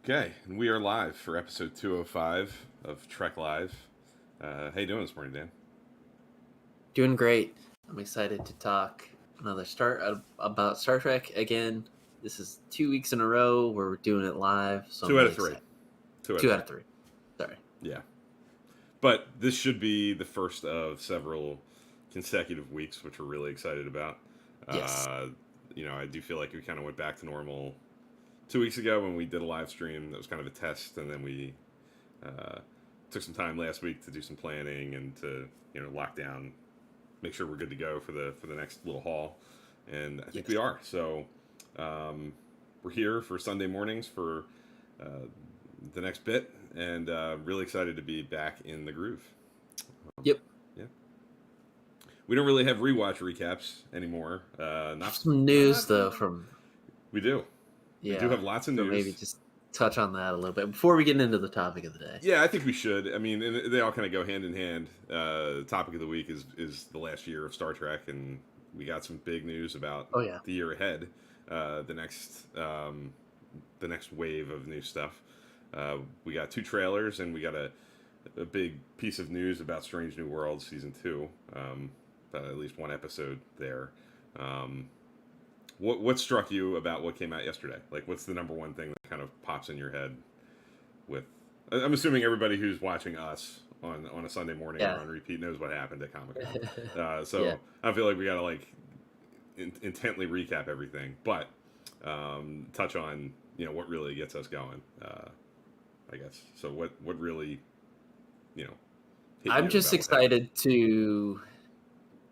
Okay, and we are live for episode 205 of Trek Live. How you doing this morning, Dan? Doing great. I'm excited to talk about Star Trek again. This is 2 weeks in a row where we're doing it live, so Two I'm out really of three. excited. Two out of Two out three. of three. Sorry. Yeah. But this should be the first of several consecutive weeks, which we're really excited about. Yes. I do feel like we kind of went back to normal 2 weeks ago when we did a live stream. That was kind of a test, and then we uh, took some time last week to do some planning and to lock down, make sure we're good to go for the next little haul, and I think Yes. we are. So we're here for Sunday mornings for the next bit, and really excited to be back in the groove. Yep. Yeah, we don't really have rewatch recaps anymore. Some news though from We do. We do have lots of so news. maybe just touch on that a little bit before we get into the topic of the day. Yeah, I think we should. I mean, and they all kind of go hand in hand. Topic of the week is the last year of Star Trek, and we got some big news about the year ahead. The next wave of new stuff. We got 2 trailers, and we got a big piece of news about Strange New Worlds season 2. At least one episode there. What struck you about what came out yesterday? Like, what's the number one thing that kind of pops in your head? With, I'm assuming everybody who's watching us on a Sunday morning or on repeat knows what happened at Comic-Con. So I feel like we gotta intently recap everything, but touch on what really gets us going. I guess so. What really hit I'm you just about excited to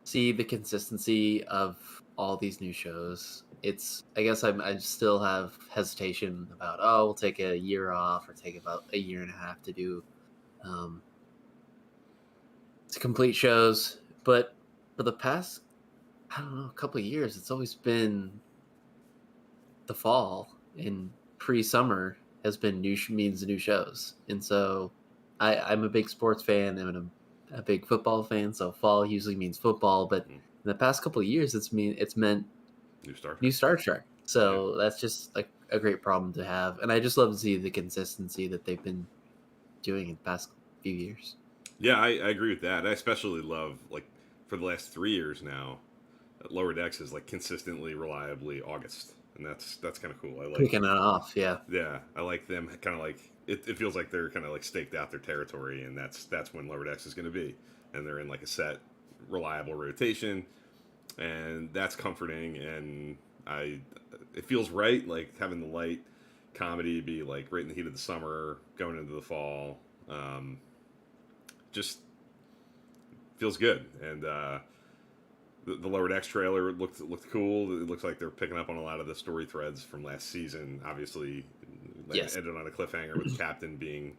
see the consistency of all these new shows. I guess I still have hesitation about we'll take a year off or take about a year and a half to do to complete shows. But for the past a couple of years, it's always been the fall and pre-summer has been means new shows, and so I'm a big sports fan. I'm a big football fan, so fall usually means football. But in the past couple of years, it's meant new Star Trek. So that's just like a great problem to have, and I just love to see the consistency that they've been doing in the past few years. Yeah, I agree with that. I especially love, like, for the last 3 years now, Lower Decks is like consistently, reliably August, and that's kind of cool. I like Picking it off, yeah. I like them kind of like it feels like they're kind of like staked out their territory, and that's when Lower Decks is going to be, and they're in like a set, reliable rotation, and that's comforting, and it feels right, like having the light comedy be like right in the heat of the summer, going into the fall. Just feels good, and the Lower Decks trailer looked cool. It looks like they're picking up on a lot of the story threads from last season. Obviously, ended on a cliffhanger with the captain being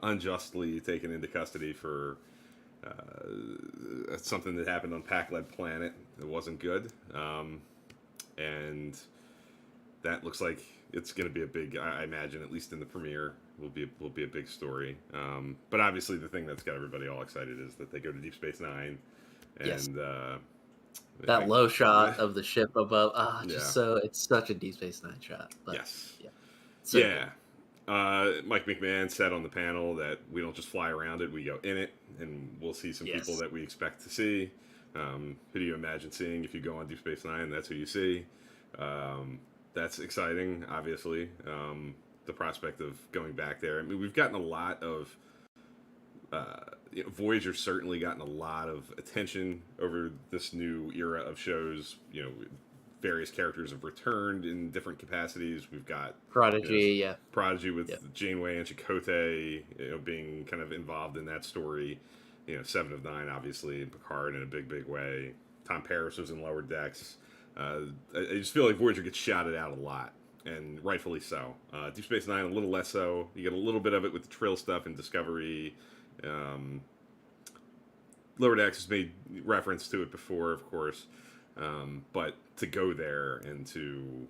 unjustly taken into custody for something that happened on Pac-Led Planet that wasn't good, and that looks like it's going to be a big. I imagine, at least in the premiere, will be a big story. But obviously, the thing that's got everybody all excited is that they go to Deep Space Nine, and that low shot of the ship above. So it's such a Deep Space Nine shot. But, yes. So Mike McMahon said on the panel that we don't just fly around it; we go in it, and we'll see some people that we expect to see. Who do you imagine seeing if you go on Deep Space Nine? That's who you see. That's exciting, obviously. The prospect of going back there. I mean, we've gotten a lot of Voyager's certainly gotten a lot of attention over this new era of shows. Various characters have returned in different capacities. We've got Prodigy, Prodigy with Janeway and Chakotay, being kind of involved in that story. 7 of 9, obviously, and Picard in a big way. Tom Paris was in Lower Decks. I just feel like Voyager gets shouted out a lot, and rightfully so. Deep Space Nine a little less so. You get a little bit of it with the Trill stuff and Discovery. Lower Decks has made reference to it before, of course, but to go there and to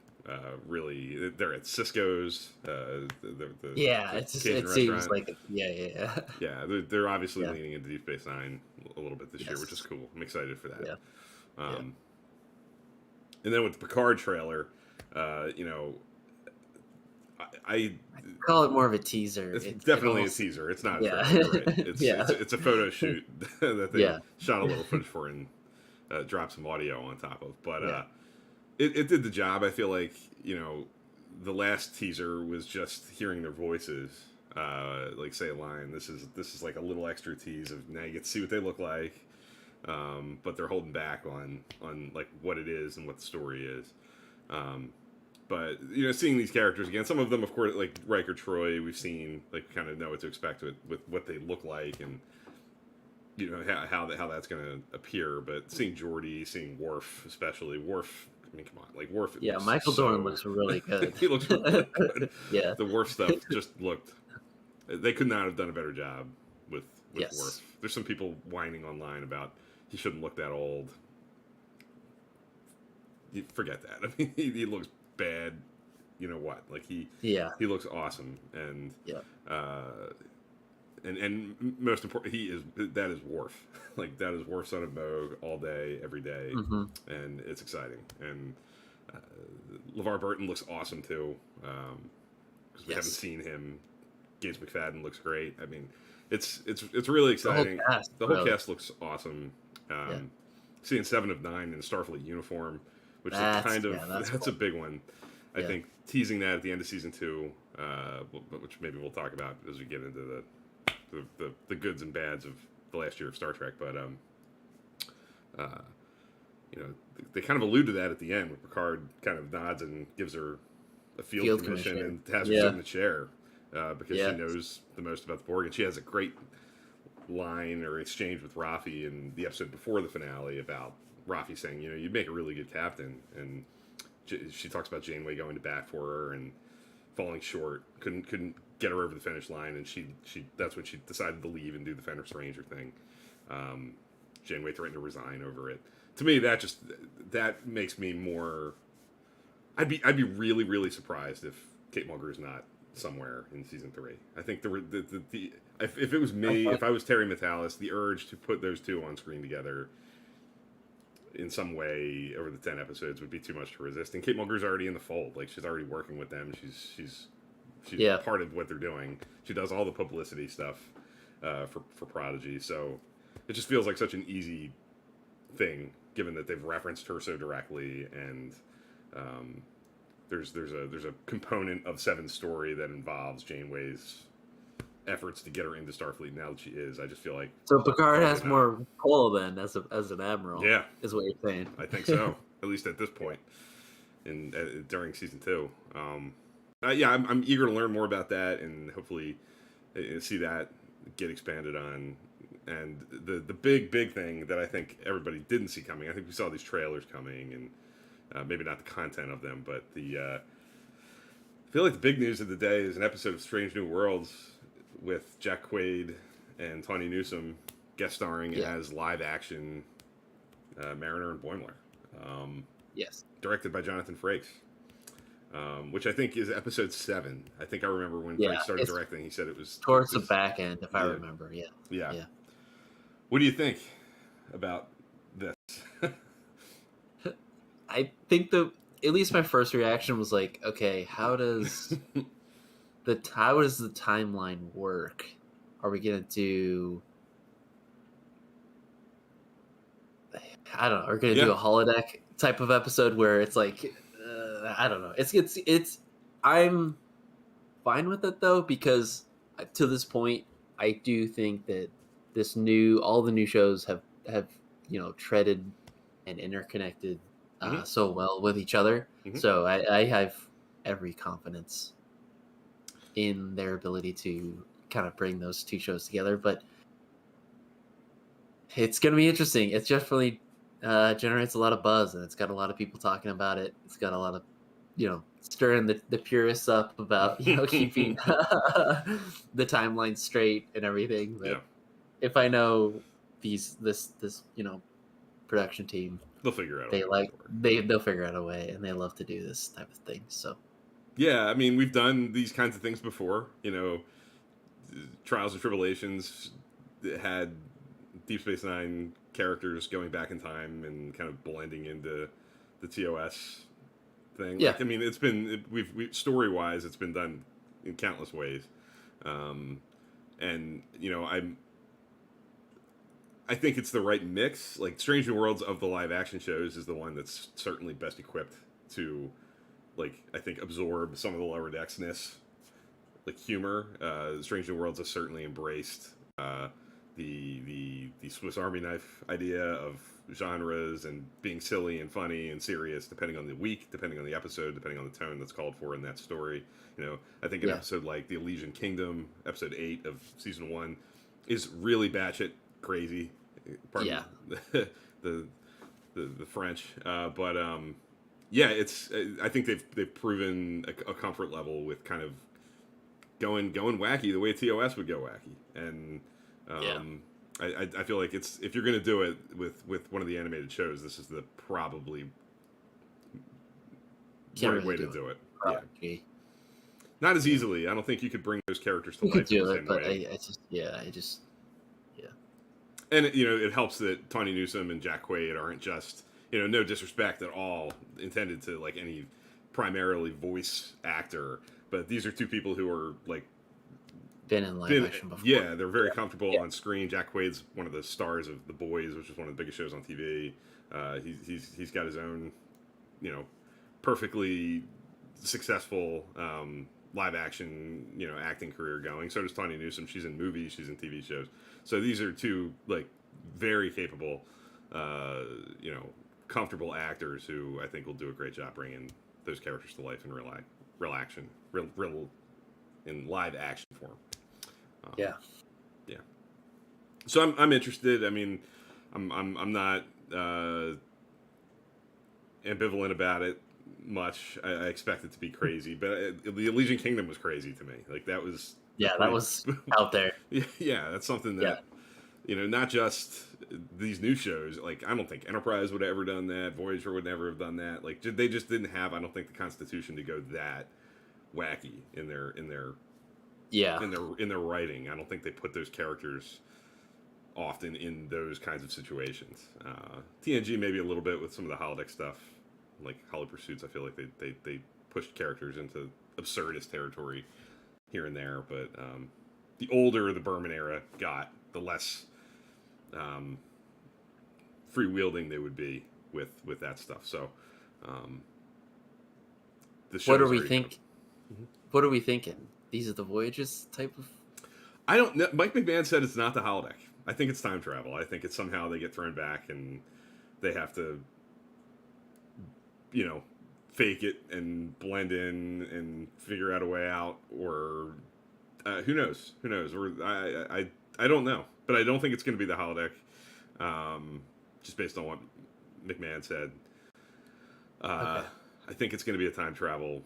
really, they're at Cisco's. It seems like they're obviously leaning into Deep Space Nine a little bit this year, which is cool. I'm excited for that. And then with the Picard trailer, I call it more of a teaser. it's It definitely a almost, teaser. It's not a yeah, trailer. You're right. yeah, It's a photo shoot that they yeah, shot a little footage for and dropped some audio on top of. But yeah. it did the job. I feel like the last teaser was just hearing their voices. Like say a line. This is like a little extra tease of now you get to see what they look like. But they're holding back on like what it is and what the story is. Um, but seeing these characters again, some of them, of course, like Riker, Troy, we've seen, like, kind of know what to expect with what they look like, and how that's going to appear. But seeing Geordi, seeing Worf, especially Worf. I mean, come on, like Worf. Yeah, Looks Michael Dorn looks really good. he looks really good. Yeah. The Worf stuff just looked. They could not have done a better job with Yes. Worf. There's some people whining online about he shouldn't look that old. You forget that. I mean, he looks bad. You know what? Like Yeah. he looks awesome, and Yeah. and most important, that is Worf. Like that is Worf, son of Moog, all day, every day, Mm-hmm. and it's exciting. And LeVar Burton looks awesome too, because we haven't Yes. seen him. Gates McFadden looks great. I mean, it's really exciting. The whole really. cast looks awesome. Yeah. Seeing 7 of 9 in a Starfleet uniform, which is that's that's cool. a big one. I Yeah. think teasing that at the end of season 2, which maybe we'll talk about as we get into the goods and bads of the last year of Star Trek. But they kind of allude to that at the end, where Picard kind of nods and gives her a field commission and has her sit in the chair because she knows the most about the Borg, and she has a great line or exchange with Rafi in the episode before the finale about Rafi saying, you'd make a really good captain, and she talks about Janeway going to bat for her and falling short, couldn't get her over the finish line, and she that's when she decided to leave and do the Fenris Ranger thing. Janeway threatened to resign over it. To me, that makes me more. I'd be really, really surprised if Kate Mulgrew's not somewhere in season 3. I think if it was me, if I was Terry Metalis, the urge to put those two on screen together in some way over the 10 episodes would be too much to resist. And Kate Mulgrew's already in the fold. Like, she's already working with them. She's part of what they're doing. She does all the publicity stuff for Prodigy. So it just feels like such an easy thing, given that they've referenced her so directly, and there's a component of Seven's story that involves Janeway's efforts to get her into Starfleet. Now that she is, I just feel like Picard has more pull then as an admiral. Yeah, is what you're saying. I think so. At least at this point, during season 2. I'm eager to learn more about that, and hopefully see that get expanded on. And the big thing that I think everybody didn't see coming, I think we saw these trailers coming, and maybe not the content of them, but I feel like the big news of the day is an episode of Strange New Worlds with Jack Quaid and Tawny Newsome guest starring as live action Mariner and Boimler. Yes. Directed by Jonathan Frakes. Which I think is episode 7. I think I remember when Frakes started directing, he said it was towards the back end, if I remember. Yeah. What do you think about this? I think at least my first reaction was like, okay, how does the timeline work? Are we gonna do? I don't know. Are we gonna do a holodeck type of episode where it's like, I don't know. It's. I'm fine with it though, because to this point, I do think that all the new shows have treaded and interconnected so well with each other. Mm-hmm. So I have every confidence in their ability to kind of bring those two shows together. But it's going to be interesting. It definitely generates a lot of buzz, and it's got a lot of people talking about it. It's got a lot of stirring the purists up about keeping the timeline straight and everything. But if I know this production team, they'll figure out. They'll figure out a way, and they love to do this type of thing. So yeah, I mean, we've done these kinds of things before. Trials and Tribulations had Deep Space Nine characters going back in time and kind of blending into the TOS thing. Yeah. Like, I mean, we've story wise, it's been done in countless ways, and I think it's the right mix. Like, Strange New Worlds of the live action shows is the one that's certainly best equipped to, like, I think, absorb some of the lower decksness, like, humor. Strange New Worlds has certainly embraced the Swiss Army knife idea of genres and being silly and funny and serious depending on the week, depending on the episode, depending on the tone that's called for in that story. I think an episode like The Elysian Kingdom, episode 8 of season 1, is really batshit crazy. Pardon the the French, but yeah, it's. I think they've proven a comfort level with kind of going wacky the way TOS would go wacky, and I feel like it's, if you're going to do it with one of the animated shows, this is the probably right way to do it. Yeah. Not as easily. I don't think you could bring those characters to life in the same way. I just. And it helps that Tawny Newsome and Jack Quaid aren't just, no disrespect at all intended to, like, any primarily voice actor, but these are two people who are, like, been in live action before. Yeah, they're very comfortable on screen. Jack Quaid's one of the stars of The Boys, which is one of the biggest shows on TV. He's got his own, perfectly successful live action, acting career going. So does Tawny Newsome. She's in movies, she's in TV shows. So these are two, like, very capable, comfortable actors who I think will do a great job bringing those characters to life in real action, in live action form. Yeah. So I'm interested. I mean, I'm not ambivalent about it much. I expect it to be crazy, but the Elysian Kingdom was crazy to me. Like, that was that was out there. Yeah, that's something that not just these new shows. Like, I don't think Enterprise would have ever done that. Voyager would never have done that. Like, they just didn't have, I don't think, the constitution to go that wacky in their writing. I don't think they put those characters often in those kinds of situations. TNG maybe a little bit with some of the holodeck stuff, like Hollow Pursuits. I feel like they pushed characters into absurdist territory here and there, but the older the Berman era got, the less free-wielding they would be with that stuff. So what are we thinking? What are we thinking? These are the Voyages type of... I don't know. Mike McMahon said it's not the holodeck. I think it's time travel. I think it's somehow they get thrown back and they have to, fake it and blend in and figure out a way out, or who knows? Or I don't know. But I don't think it's going to be the holodeck, just based on what McMahon said. Okay. I think it's going to be a time travel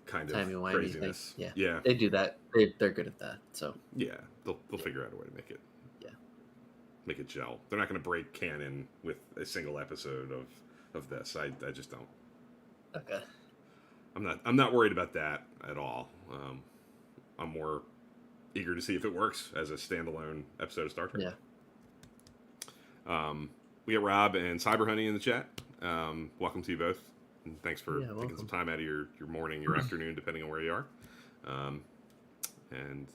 kind of craziness. Yeah, they do that. They're good at that. So yeah, they'll figure out a way to make it. Yeah, make it gel. They're not going to break canon with a single episode of this. I just don't. Okay. I'm not worried about that at all. I'm more eager to see if it works as a standalone episode of Star Trek. Yeah. We got Rob and Cyber Honey in the chat. Welcome to you both. And thanks for taking some time out of your morning, your afternoon, depending on where you are. And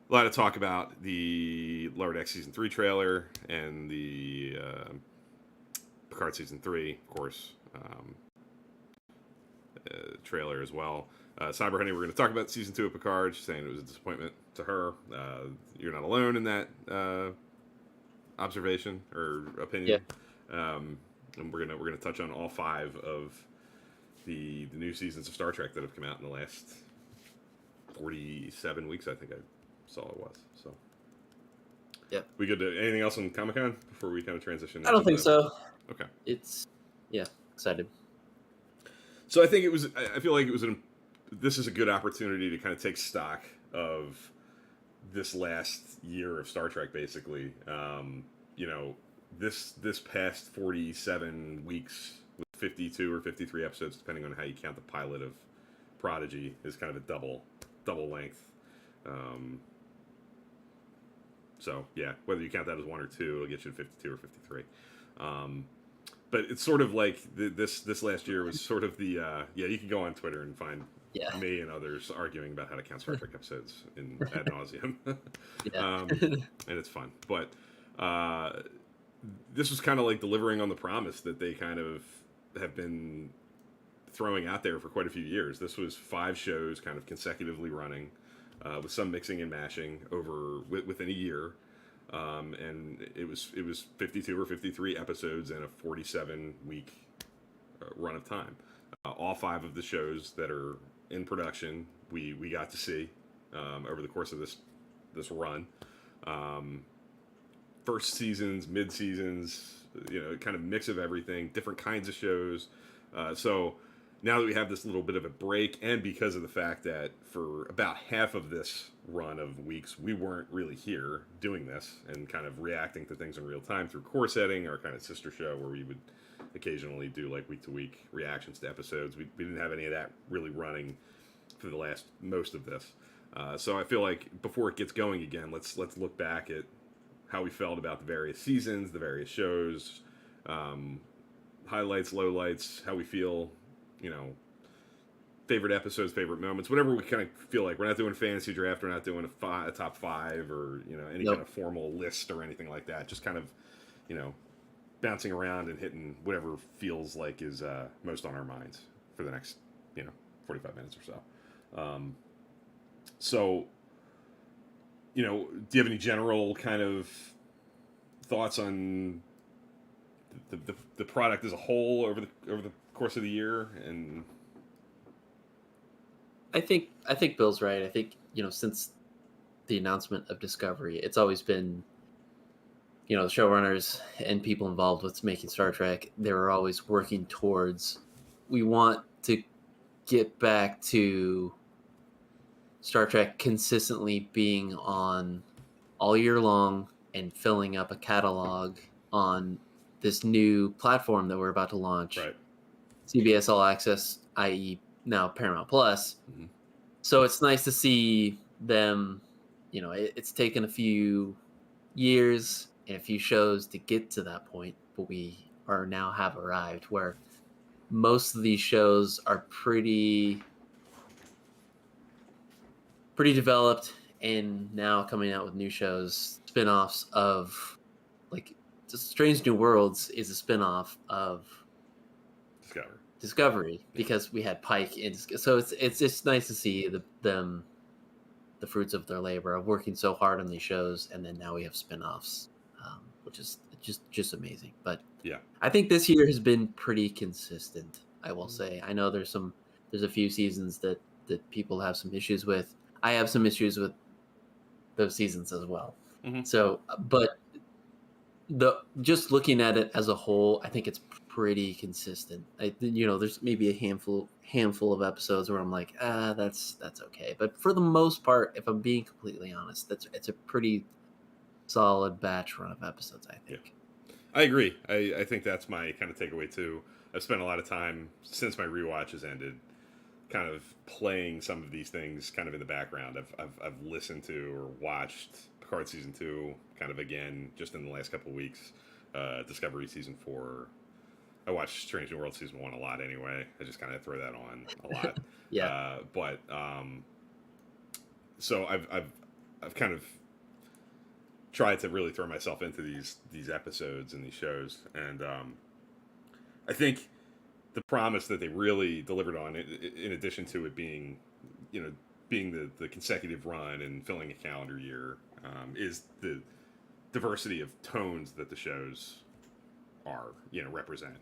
a lot of talk about the Lower Deck Season 3 trailer and the Picard Season 3, of course, trailer as well. Cyber Honey, we're going to talk about Season 2 of Picard. She's saying it was a disappointment to her. You're not alone in that observation or opinion. Yeah. And we're gonna touch on all 5 of the new seasons of Star Trek that have come out in the last 47 weeks. I think I saw it was. So, yep. We good to anything else on Comic-Con before we kind of transition? I don't think so. Okay. Excited. So I think it was. I feel like it was this is a good opportunity to kind of take stock of this last year of Star Trek, basically. This past 47 weeks with 52 or 53 episodes, depending on how you count the pilot of Prodigy, is kind of a double length. So yeah, whether you count that as 1 or 2, it'll get you to 52 or 53. but it's sort of like this last year was sort of the yeah. You can go on Twitter and find Yeah. me and others arguing about how to count Star Trek episodes in ad nauseum, Yeah. and it's fun. But this was kind of like delivering on the promise that they kind of have been throwing out there for quite a few years. This was 5 shows kind of consecutively running, with some mixing and mashing over within a year. And it was 52 or 53 episodes in a 47-week run of time. All 5 of the shows that are in production, we got to see over the course of this run. First seasons, mid seasons, kind of mix of everything, different kinds of shows. So now that we have this little bit of a break, and because of the fact that for about half of this run of weeks, we weren't really here doing this and kind of reacting to things in real time through Core Setting, our kind of sister show where we would occasionally do like week-to-week reactions to episodes. We didn't have any of that really running for the last most of this. So I feel like before it gets going again, let's look back at how we felt about the various seasons, the various shows, highlights, lowlights, how we feel, favorite episodes, favorite moments, whatever we kind of feel like. We're not doing fantasy draft, we're not doing a top 5 or any kind of formal list or anything like that. Just kind of bouncing around and hitting whatever feels like is most on our minds for the next 45 minutes or so. So do you have any general kind of thoughts on the product as a whole over the course of the year? And I think Bill's right. I think since the announcement of Discovery, it's always been the showrunners and people involved with making Star Trek. They were always working towards, we want to get back to Star Trek consistently being on all year long and filling up a catalog on this new platform that we're about to launch, right. CBS All Access, i.e. now Paramount Plus. Mm-hmm. So it's nice to see them. It's taken a few years and a few shows to get to that point, but we are now have arrived where most of these shows are pretty developed, and now coming out with new shows, spin-offs of like Strange New Worlds is a spin-off of Discovery because we had Pike in, so it's just nice to see the fruits of their labor of working so hard on these shows, and then now we have spin-offs, which is just amazing. But yeah, I think this year has been pretty consistent, I will say. I know there's a few seasons that people have some issues with. I have some issues with those seasons as well. Mm-hmm. So, but just looking at it as a whole, I think it's pretty consistent. There's maybe a handful of episodes where I'm like, that's okay. But for the most part, if I'm being completely honest, it's a pretty solid batch run of episodes, I think. Yeah. I agree. I think that's my kind of takeaway too. I've spent a lot of time since my rewatch has ended kind of playing some of these things kind of in the background. I've listened to or watched Picard season 2 kind of again just in the last couple of weeks. Discovery season 4. I watched Strange New World season 1 a lot anyway. I just kind of throw that on a lot. Yeah. So I've kind of tried to really throw myself into these episodes and these shows, and I think the promise that they really delivered on, in addition to it being, being the consecutive run and filling a calendar year, is the diversity of tones that the shows represent.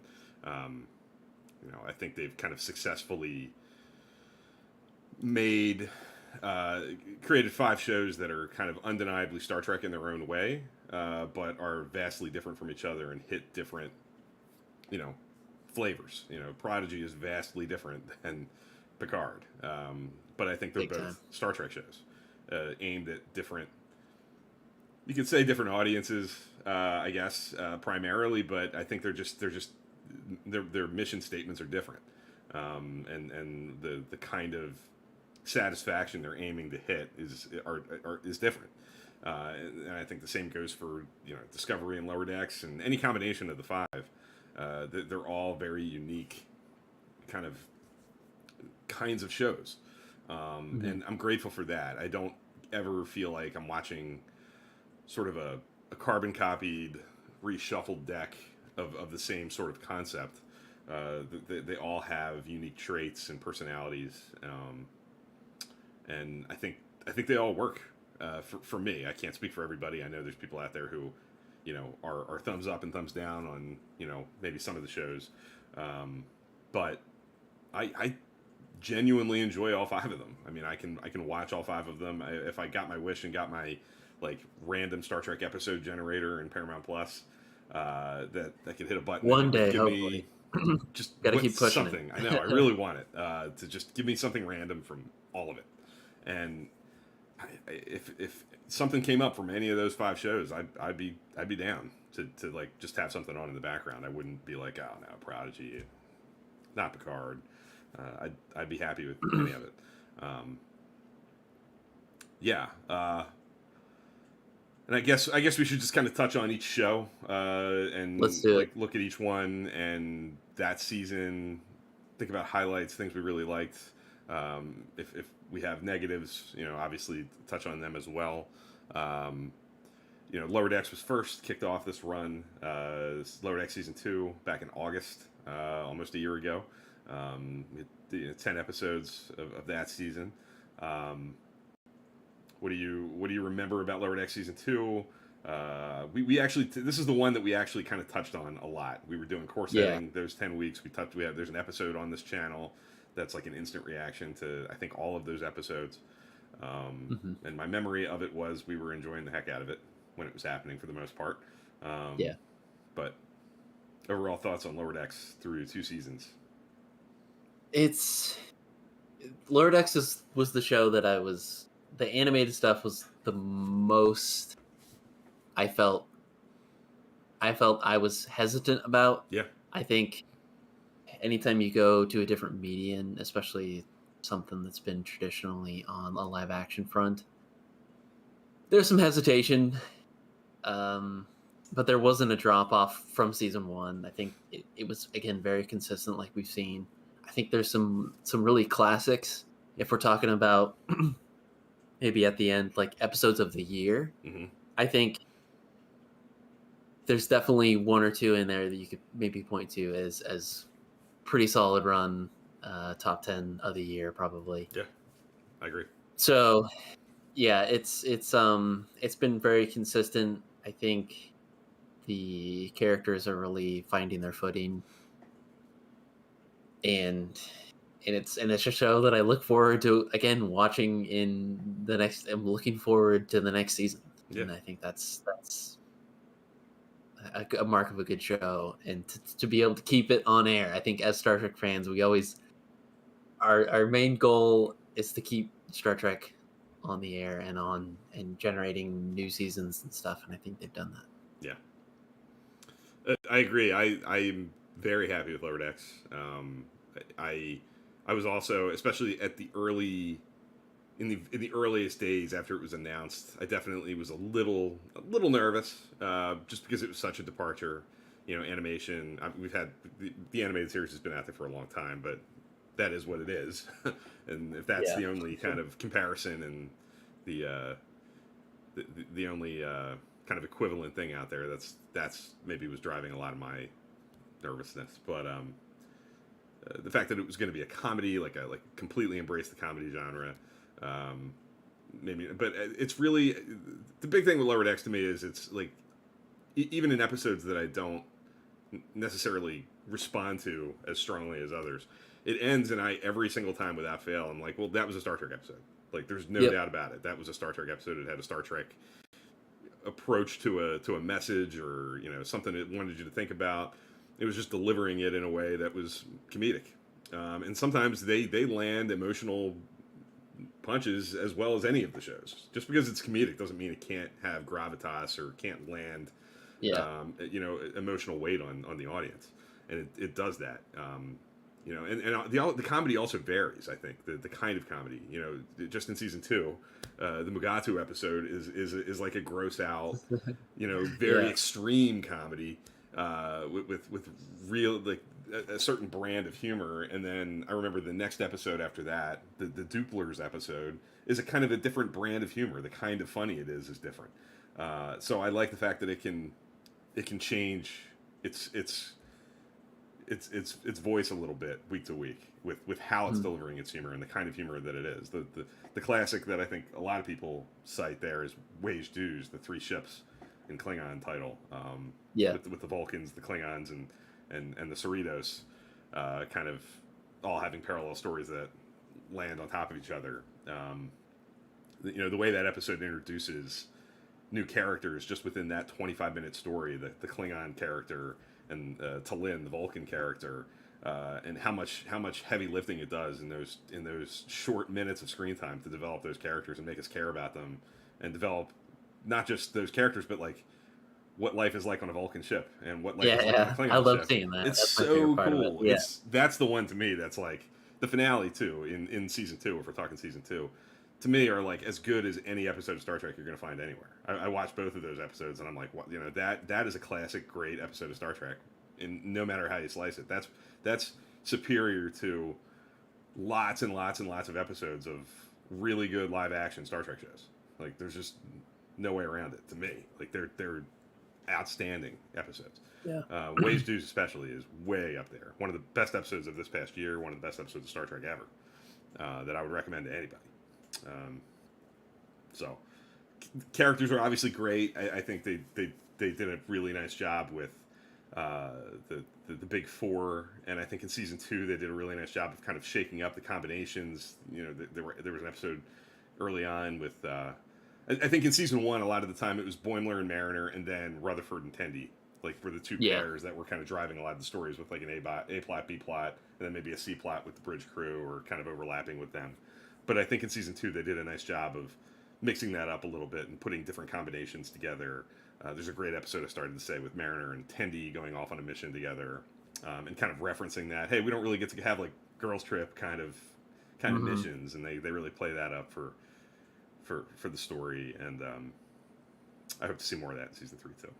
I think they've kind of successfully created 5 shows that are kind of undeniably Star Trek in their own way, but are vastly different from each other and hit different, flavors. Prodigy is vastly different than Picard, but I think they're both Star Trek shows aimed at different. You could say different audiences, I guess, primarily, but I think their mission statements are different, and the kind of satisfaction they're aiming to hit is different. And I think the same goes for Discovery and Lower Decks and any combination of the 5. They're all very unique kinds of shows, and I'm grateful for that. I don't ever feel like I'm watching sort of a carbon copied, reshuffled deck of the same sort of concept. They all have unique traits and personalities, and I think they all work. For me, I can't speak for everybody. I know there's people out there who, are thumbs up and thumbs down on maybe some of the shows, but I genuinely enjoy all five of them. I mean, I can watch all five of them. If I got my wish and got my like random Star Trek episode generator in Paramount Plus, that could hit a button one and day, give hopefully. me just Gotta keep pushing something. it. I know. I really want it to just give me something random from all of it. And if something came up from any of those five shows, I'd be down to like just have something on in the background. I wouldn't be like, oh no, Prodigy, not Picard. I'd be happy with any of it. Yeah. And I guess we should just kind of touch on each show and Let's do it. look at each one and that season. Think about highlights, things we really liked. If we have negatives, obviously touch on them as well. Lower Decks was first, kicked off this run. Lower Decks season 2 back in August, almost a year ago. 10 episodes of that season. What do you remember about Lower Decks season 2? We actually this is the one that we actually kind of touched on a lot. We were doing core setting those 10 weeks. There's an episode on this channel that's like an instant reaction to I think all of those episodes. And my memory of it was we were enjoying the heck out of it when it was happening for the most part. But overall thoughts on Lower Decks through 2 seasons. Lower Decks was the show that the animated stuff was the most I felt I was hesitant about. Yeah. I think anytime you go to a different medium, especially something that's been traditionally on a live action front, there's some hesitation. But there wasn't a drop off from season 1. I think it was again very consistent like we've seen. I think there's some really classics if we're talking about maybe at the end like episodes of the year. I think there's definitely one or two in there that you could maybe point to as pretty solid run, top 10 of the year probably. Yeah, I agree. So yeah, it's been very consistent. I think the characters are really finding their footing, and it's a show that I look forward to again watching in the next. I'm looking forward to the next season, and I think that's a mark of a good show, and to be able to keep it on air. I think as Star Trek fans, we always our main goal is to keep Star Trek on the air and generating new seasons and stuff, and I think they've done that. Yeah, I agree. I'm very happy with Lower Decks. I was also, especially at the in the earliest days after it was announced, I definitely was a little nervous, just because it was such a departure. Animation. We've had the animated series has been out there for a long time, but that is what it is. And if that's the only kind of comparison and the only kind of equivalent thing out there, that's maybe was driving a lot of my nervousness. But the fact that it was going to be a comedy, like completely embrace the comedy genre, maybe. But it's really the big thing with Lower Decks to me is it's like even in episodes that I don't necessarily respond to as strongly as others, it ends and every single time without fail I'm like, well, that was a Star Trek episode. Like there's no doubt about it. That was a Star Trek episode. It had a Star Trek approach to a message, or something it wanted you to think about. It was just delivering it in a way that was comedic, and sometimes they land emotional punches as well as any of the shows. Just because it's comedic doesn't mean it can't have gravitas or can't land emotional weight on the audience, and it does that. And the comedy also varies. I think the kind of comedy. Just in season 2, the Mugatu episode is like a gross out, very extreme comedy, with real like a certain brand of humor. And then I remember the next episode after that, the Duplers episode, is a kind of a different brand of humor. The kind of funny it is different. So I like the fact that it can change its voice a little bit week to week with how it's delivering its humor and the kind of humor that it is. The classic that I think a lot of people cite there is Wage Dues, the three ships in Klingon title. With the Vulcans, the Klingons, and the Cerritos, kind of all having parallel stories that land on top of each other. The way that episode introduces new characters just within that 25-minute story, the Klingon character and T'Lyn, the Vulcan character, and how much heavy lifting it does in those short minutes of screen time to develop those characters and make us care about them, and develop not just those characters but like what life is like on a Vulcan ship and what life is like on a Klingon ship. I love seeing that. It's that's so cool. Yeah. That's the one to me that's like the finale too in season 2, if we're talking season 2. To me, are like as good as any episode of Star Trek you're going to find anywhere. I watched both of those episodes, and I'm like, what? That is a classic, great episode of Star Trek. And no matter how you slice it, that's superior to lots and lots and lots of episodes of really good live action Star Trek shows. Like, there's just no way around it to me. Like, they're outstanding episodes. Yeah. Wage Dues especially is way up there. One of the best episodes of this past year. One of the best episodes of Star Trek ever. That I would recommend to anybody. So characters are obviously great. I think they did a really nice job with the big four, and I think in season 2 they did a really nice job of kind of shaking up the combinations. There was an episode early on with I think in season 1 a lot of the time it was Boimler and Mariner, and then Rutherford and Tendi, like, were the two pairs that were kind of driving a lot of the stories, with like an A plot, B plot, and then maybe a C plot with the bridge crew, or kind of overlapping with them. But I think in season 2 they did a nice job of mixing that up a little bit and putting different combinations together. There's a great episode I started to say with Mariner and Tendi going off on a mission together, and kind of referencing that, hey, we don't really get to have like girls trip kind of missions, and they really play that up for the story, and I hope to see more of that in season 3 too.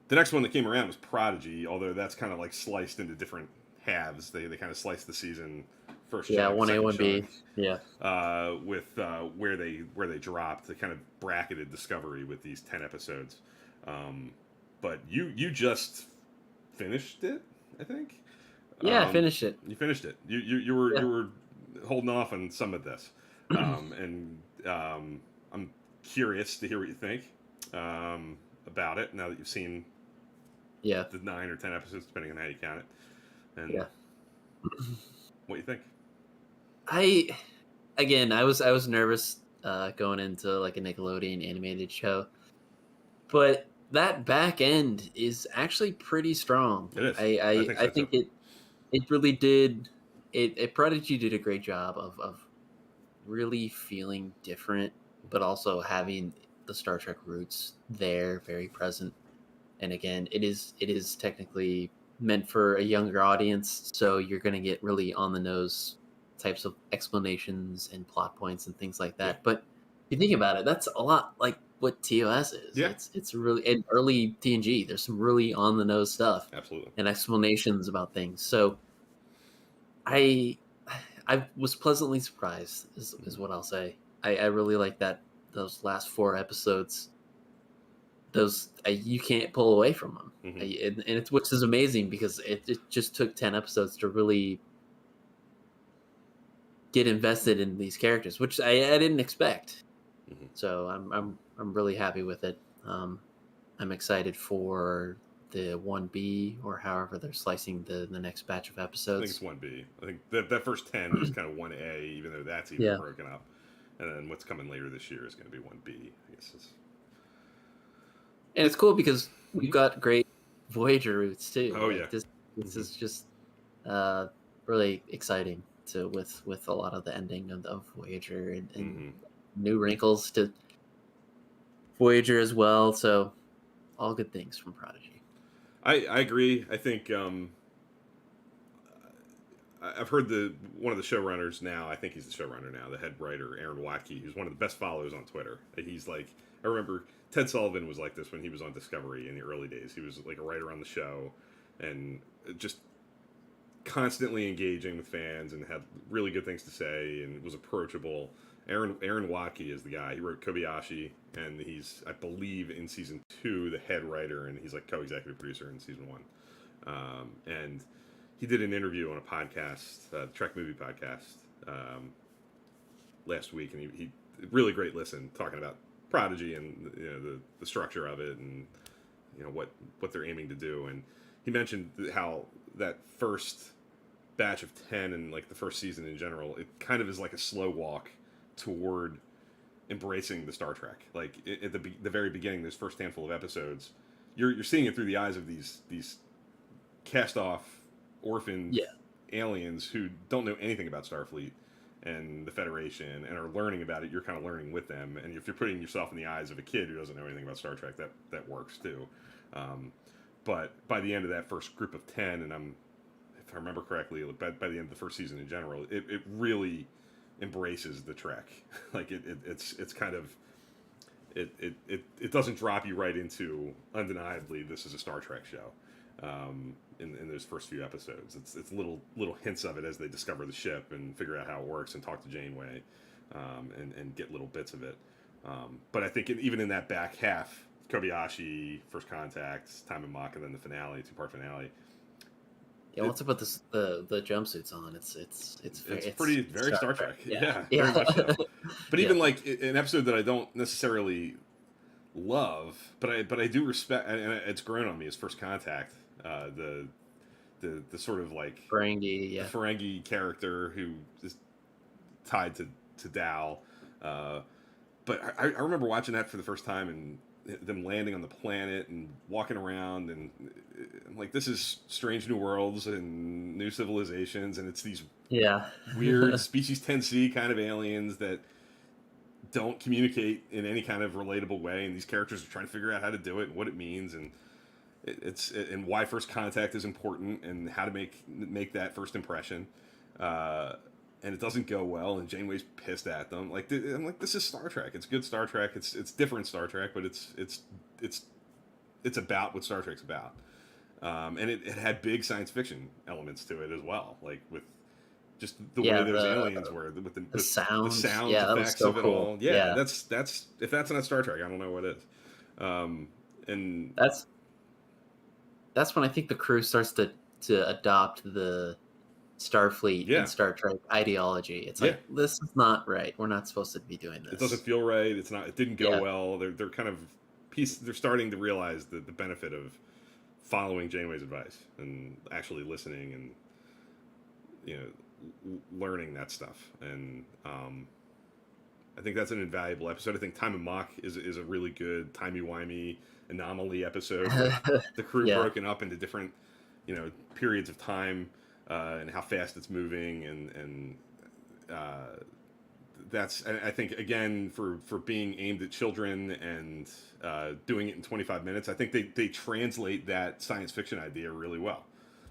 The next one that came around was Prodigy, although that's kind of like sliced into different halves. They kind of sliced the season first. 1A, 1B. Yeah. With where they dropped, they kind of bracketed Discovery with these 10 episodes. But you just finished it, I think. Yeah, I finished it. You finished it. You were holding off on some of this, and I'm curious to hear what you think about it now that you've seen the 9 or 10 episodes, depending on how you count it. And what do you think? I was nervous going into like a Nickelodeon animated show, but that back end is actually pretty strong. It is. I think it really did. Prodigy did a great job of really feeling different, but also having the Star Trek roots there, very present. And again, it is technically meant for a younger audience, so you're going to get really on the nose types of explanations and plot points and things like that. Yeah. But if you think about it, that's a lot like what TOS is. Yeah. It's really, in early TNG, there's some really on the nose stuff. Absolutely. And explanations about things. So I was pleasantly surprised is what I'll say. I really like those last 4 episodes. Those you can't pull away from them, and it's, which is amazing, because it just took 10 episodes to really get invested in these characters, which I didn't expect. So I'm really happy with it. I'm excited for the 1B, or however they're slicing the next batch of episodes. I think it's 1B. I think that first 10 is kind of 1A, even though that's even broken up. And then what's coming later this year is going to be 1B, I guess. And it's cool because we've got great Voyager roots too. Oh, yeah. This is just really exciting with a lot of the ending of Voyager and new wrinkles to Voyager as well. So all good things from Prodigy. I agree. I think I've heard one of the showrunners now. I think he's the showrunner now. The head writer, Aaron Watke, who's one of the best followers on Twitter. He's like, I remember Ted Sullivan was like this when he was on Discovery in the early days. He was like a writer on the show, and just constantly engaging with fans and had really good things to say and was approachable. Aaron Watke is the guy. He wrote Kobayashi, and he's, I believe, in season 2 the head writer, and he's like co-executive producer in season 1. And he did an interview on a podcast, Trek Movie Podcast, last week, and he really great listen, talking about Prodigy and the structure of it, and what they're aiming to do. And he mentioned how that first batch of 10 and like the first season in general, it kind of is like a slow walk toward embracing the Star Trek. Like at the very beginning, this first handful of episodes, you're seeing it through the eyes of these cast off orphaned aliens who don't know anything about Starfleet and the Federation and are learning about it. You're kind of learning with them, and if you're putting yourself in the eyes of a kid who doesn't know anything about Star Trek, that works too. But by the end of that first group of 10, and if I remember correctly, by the end of the first season in general, it really embraces the Trek. Like it's kind of it doesn't drop you right into undeniably this is a Star Trek show. In those first few episodes, it's little hints of it as they discover the ship and figure out how it works and talk to Janeway, and get little bits of it. But I think even in that back half, Kobayashi, First Contact, Time and Mach, and then the finale, 2-part finale. Yeah, once I put the jumpsuits on, it's very Star Trek. Yeah, yeah. very much so. But even like an episode that I don't necessarily love, but I do respect, and it's grown on me, is First Contact. The sort of like Ferengi, the Ferengi character who is tied to Dal. But I remember watching that for the first time and them landing on the planet and walking around, and I'm like, this is strange new worlds and new civilizations, and it's these weird species 10C kind of aliens that don't communicate in any kind of relatable way, and these characters are trying to figure out how to do it and what it means, and and why First Contact is important and how to make that first impression. And it doesn't go well, and Janeway's pissed at them. Like, I'm like, this is Star Trek. It's good Star Trek. It's different Star Trek, but it's about what Star Trek's about. And it had big science fiction elements to it as well, like with just the way those aliens were, with the sound effects of it all. Yeah, that's if that's not Star Trek, I don't know what is. And that's when I think the crew starts to adopt the Starfleet and Star Trek ideology. It's like, this is not right. We're not supposed to be doing this. It doesn't feel right. It's not. It didn't go well. They're kind of they're starting to realize the benefit of following Janeway's advice and actually listening and learning that stuff. And I think that's an invaluable episode. I think Time and Mach is a really good timey-wimey anomaly episode. The crew broken up into different periods of time. And how fast it's moving, and that's, I think, again, for being aimed at children and doing it in 25 minutes, I think they translate that science fiction idea really well.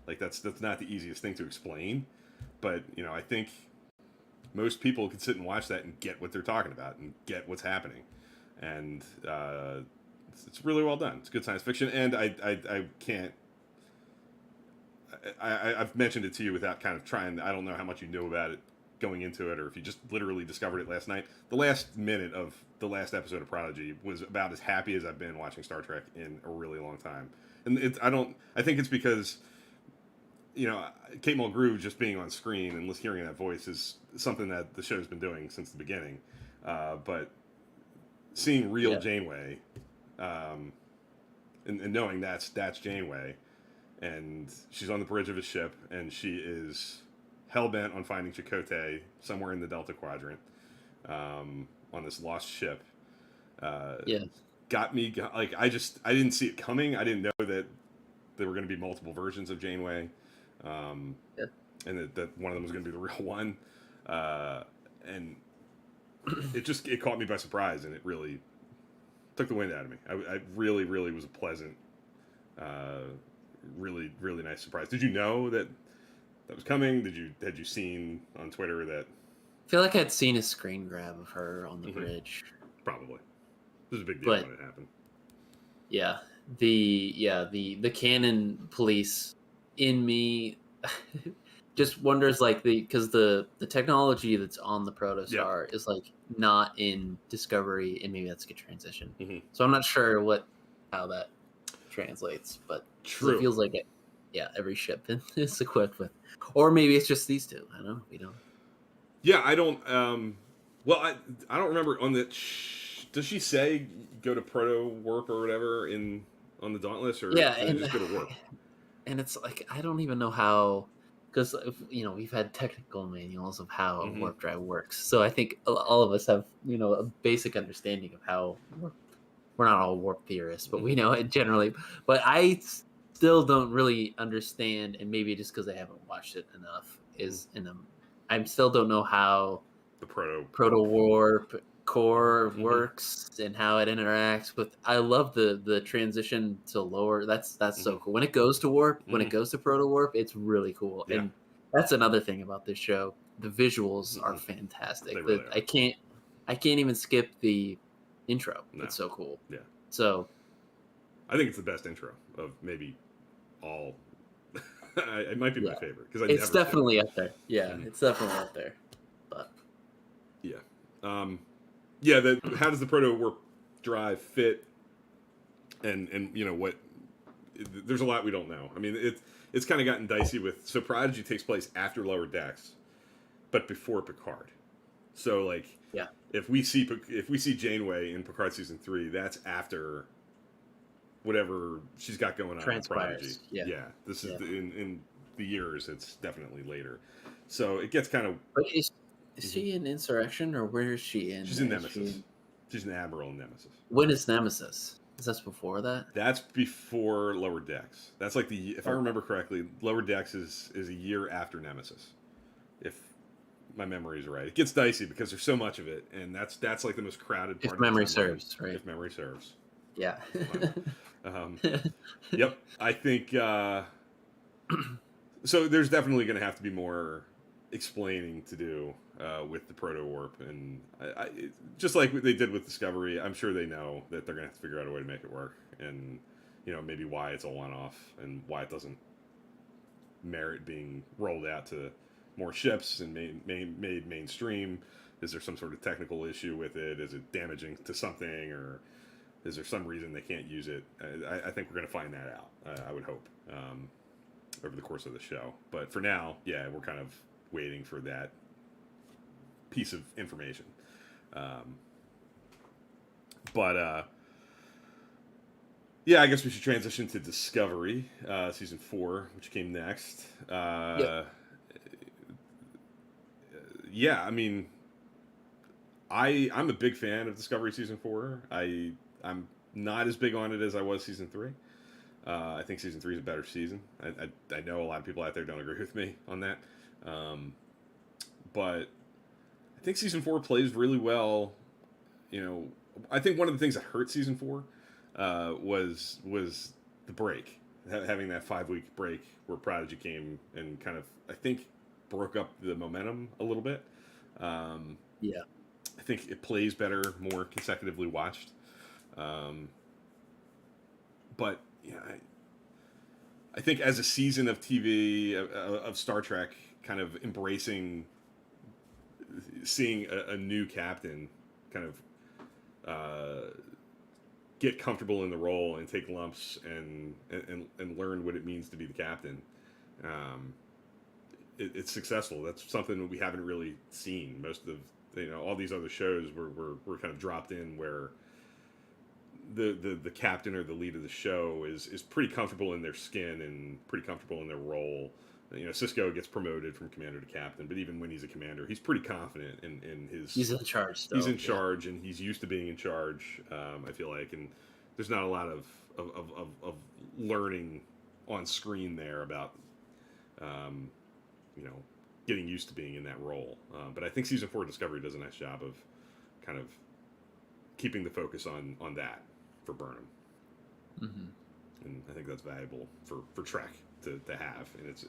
Like that's not the easiest thing to explain, but I think most people can sit and watch that and get what they're talking about and get what's happening, and it's really well done. It's good science fiction, and I can't. I've mentioned it to you without kind of trying. I don't know how much you knew about it going into it, or if you just literally discovered it last night. The last minute of the last episode of Prodigy was about as happy as I've been watching Star Trek in a really long time. And I think it's because, Kate Mulgrew just being on screen and hearing that voice is something that the show's been doing since the beginning. But seeing real Janeway, and knowing that's Janeway. And she's on the bridge of a ship, and she is hell-bent on finding Chakotay somewhere in the Delta Quadrant, on this lost ship. Got me, like, I didn't see it coming. I didn't know that there were going to be multiple versions of Janeway, and that one of them was going to be the real one. And it caught me by surprise, and it really took the wind out of me. I really, really was a pleasant... really, really nice surprise. Did you know that that was coming? Had you seen on Twitter that? I feel like I'd seen a screen grab of her on the bridge. Probably. This was a big deal But when it happened. yeah, the canon police in me just wonders, like, because the technology that's on the protostar is like not in Discovery, and maybe that's a good transition. So I'm not sure how that translates, but True. It feels like it. Yeah, every ship is equipped with, or maybe it's just these two. I don't know. We don't. Yeah, I don't. Well, I don't remember on the. Does she say go to proto warp or whatever on the Dauntless, or Yeah, does it just go to warp? And it's like, I don't even know how, because we've had technical manuals of how a warp drive works. So I think all of us have a basic understanding of how we're not all warp theorists, but we know it generally. But I still don't really understand, and maybe just because I haven't watched it enough, I still don't know how the proto warp core works and how it interacts with. I love the transition to lower. That's so cool. When it goes to warp, when it goes to proto warp, it's really cool. Yeah. And that's another thing about this show. The visuals are fantastic. Really are. I can't even skip the intro. No. It's so cool. Yeah. So I think it's the best intro of maybe all. It might be my favorite because it's definitely up there. Yeah, it's definitely up there. But yeah, how does the proto warp drive fit? And what? There's a lot we don't know. I mean, it's kind of gotten dicey with. So Prodigy takes place after Lower Decks, but before Picard. So like, if we see Janeway in Picard season 3, that's after whatever she's got going on in Prodigy. Yeah. This is in the years. It's definitely later. So it gets kind of. But is she in Insurrection, or where is she in? She's in Nemesis. She's an admiral in Nemesis. When is Nemesis? Is that before that? That's before Lower Decks. That's like if I remember correctly, Lower Decks is a year after Nemesis. If my memory is right, it gets dicey because there's so much of it, and that's like the most crowded part. If memory serves, right? If memory serves. Yeah. Yep. I think so. There's definitely going to have to be more explaining to do with the proto warp, and I just like what they did with Discovery. I'm sure they know that they're going to have to figure out a way to make it work, and maybe why it's a one-off and why it doesn't merit being rolled out to more ships and made mainstream. Is there some sort of technical issue with it? Is it damaging to something, or is there some reason they can't use it? I think we're going to find that out. I would hope over the course of the show. But for now, we're kind of waiting for that piece of information. I guess we should transition to Discovery, season 4, which came next. I mean, I'm a big fan of Discovery season 4. I'm not as big on it as I was season 3. I think season 3 is a better season. I know a lot of people out there don't agree with me on that. But I think season 4 plays really well. I think one of the things that hurt season 4 was the break, having that 5-week break where Prodigy came and kind of, I think, broke up the momentum a little bit. I think it plays better, more consecutively watched. But I think as a season of TV of Star Trek, kind of embracing seeing a new captain kind of get comfortable in the role and take lumps and learn what it means to be the captain. It's successful. That's something that we haven't really seen. Most of all these other shows were kind of dropped in where the captain or the lead of the show is pretty comfortable in their skin and pretty comfortable in their role. Cisco gets promoted from commander to captain, but even when he's a commander, he's pretty confident in his. He's in charge. Still. He's in charge, and he's used to being in charge. I feel like, and there's not a lot of learning on screen there about, getting used to being in that role. But I think season 4 Discovery does a nice job of kind of keeping the focus on that for Burnham. And I think that's valuable for Trek to have in its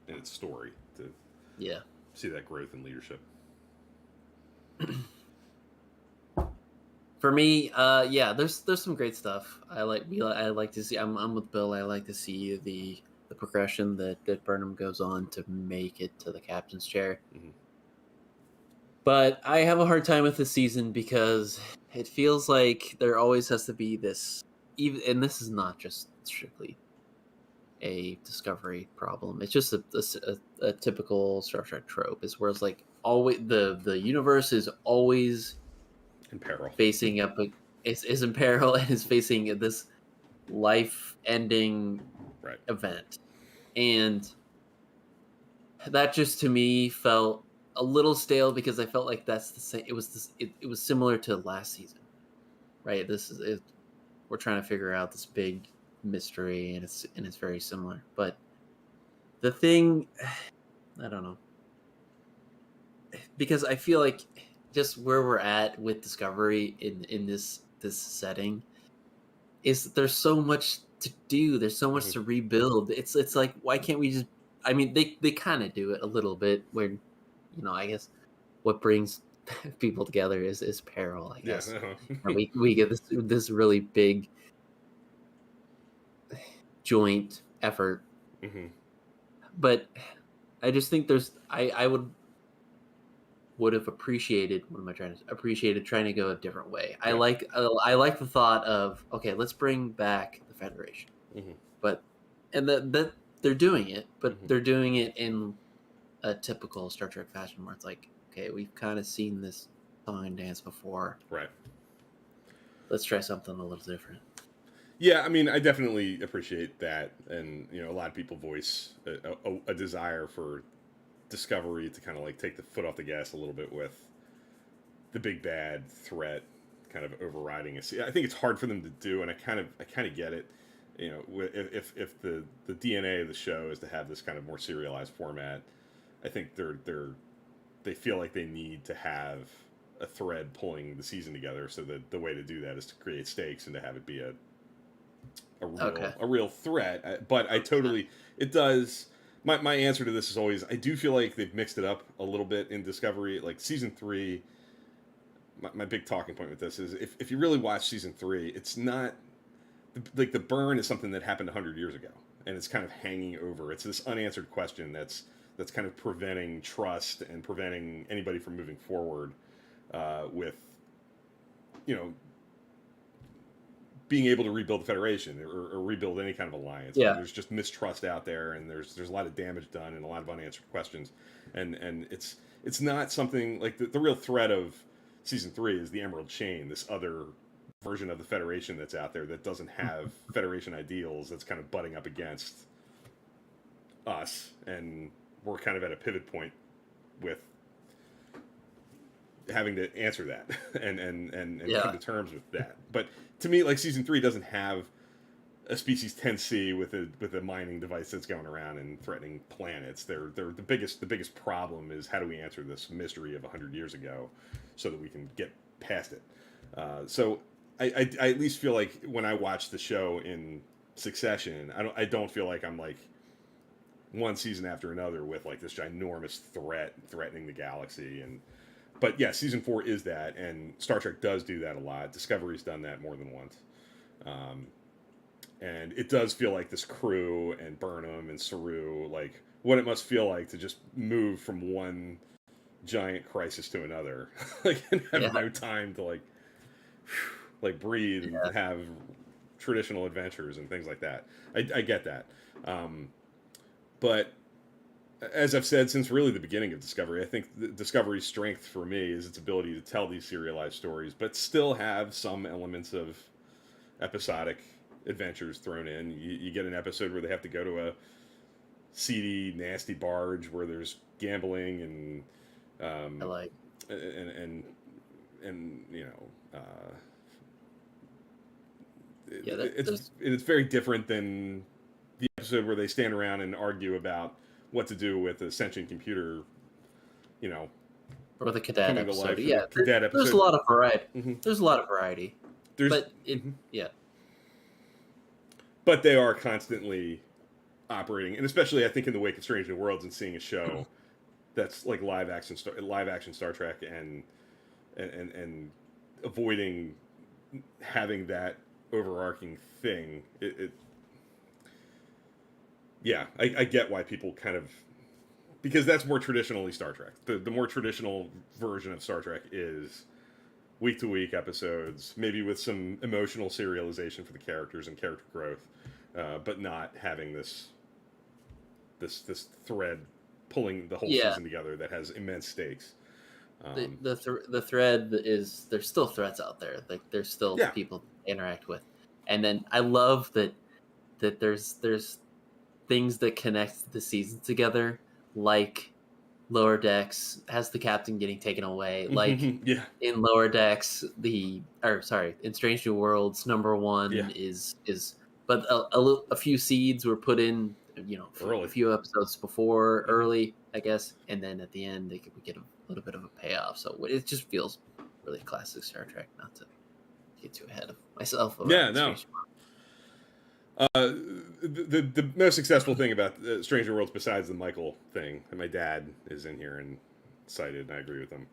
in its story to see that growth in leadership. For me, there's some great stuff. I like to see. I'm with Bill. I like to see the progression that Burnham goes on to make it to the captain's chair. Mm-hmm. But I have a hard time with this season because it feels like there always has to be this, and this is not just strictly a Discovery problem. It's just a typical Star Trek trope. Is where it's like always the universe is always in peril, facing up, is in peril, and is facing this life-ending event, and that just to me felt a little stale because I felt like that's the same. It was similar to last season, right? We're trying to figure out this big mystery, and it's very similar. But the thing, I don't know, because I feel like just where we're at with Discovery in this setting is there's so much to do. There's so much to rebuild. It's like, why can't we just? I mean, they kind of do it a little bit where, I guess what brings people together is peril, I guess. And we get this really big joint effort. Mm-hmm. But I just think I would have appreciated trying to go a different way. Yeah. I like the thought of, okay, let's bring back the Federation. Mm-hmm. But that they're doing it, but they're doing it in a typical Star Trek fashion where it's like, okay, we've kind of seen this song and dance before. Right. Let's try something a little different. Yeah, I mean, I definitely appreciate that, and a lot of people voice a desire for Discovery to kind of like take the foot off the gas a little bit with the big bad threat kind of overriding it. I think it's hard for them to do, and I kind of get it. If the DNA of the show is to have this kind of more serialized format, I think they feel like they need to have a thread pulling the season together. So that the way to do that is to create stakes and to have it be a real threat. But it does. My answer to this is always, I do feel like they've mixed it up a little bit in Discovery. Like season 3, my big talking point with this is if you really watch season 3, it's not like the burn is something that happened 100 years ago, and it's kind of hanging over. It's this unanswered question that's kind of preventing trust and preventing anybody from moving forward with being able to rebuild the Federation or rebuild any kind of alliance. Yeah. There's just mistrust out there, and there's a lot of damage done and a lot of unanswered questions. And it's not something like the real threat of season 3 is the Emerald Chain, this other version of the Federation that's out there that doesn't have Federation ideals, that's kind of butting up against us, and we're kind of at a pivot point with having to answer that and come to terms with that. But to me, like season 3 doesn't have a species 10C with a mining device that's going around and threatening planets. They're the biggest problem is, how do we answer this mystery of 100 years ago so that we can get past it. So I at least feel like when I watch the show in succession, I don't feel like I'm like one season after another with like this ginormous threat threatening the galaxy. But yeah, season 4 is that, and Star Trek does do that a lot. Discovery's done that more than once. And it does feel like this crew and Burnham and Saru, like what it must feel like to just move from one giant crisis to another, like, and have no time to like breathe and have traditional adventures and things like that. I get that. But as I've said since really the beginning of Discovery, I think the Discovery's strength for me is its ability to tell these serialized stories, but still have some elements of episodic adventures thrown in. You get an episode where they have to go to a seedy, nasty barge where there's gambling and it's very different than the episode where they stand around and argue about what to do with a sentient computer, or the cadet episode. There's a lot of variety. Mm-hmm. There's a lot of variety. But they are constantly operating, and especially I think in the wake of Strange New Worlds and seeing a show that's like live action Star Trek and avoiding having that overarching thing. Yeah, I get why people kind of, because that's more traditionally Star Trek. The more traditional version of Star Trek is week to week episodes, maybe with some emotional serialization for the characters and character growth, but not having this thread pulling the whole season together that has immense stakes. The thread is, there's still threads out there. Like there's still people to interact with, and then I love that there's things that connect the season together, like Lower Decks has the captain getting taken away. Like in Lower Decks, in Strange New Worlds, number one is but a few seeds were put in, a few episodes before, early, I guess, and then at the end we get a little bit of a payoff. So it just feels really classic Star Trek. Not to get too ahead of myself. The most successful thing about Stranger Worlds, besides the Michael thing, and my dad is in here and cited, and I agree with him.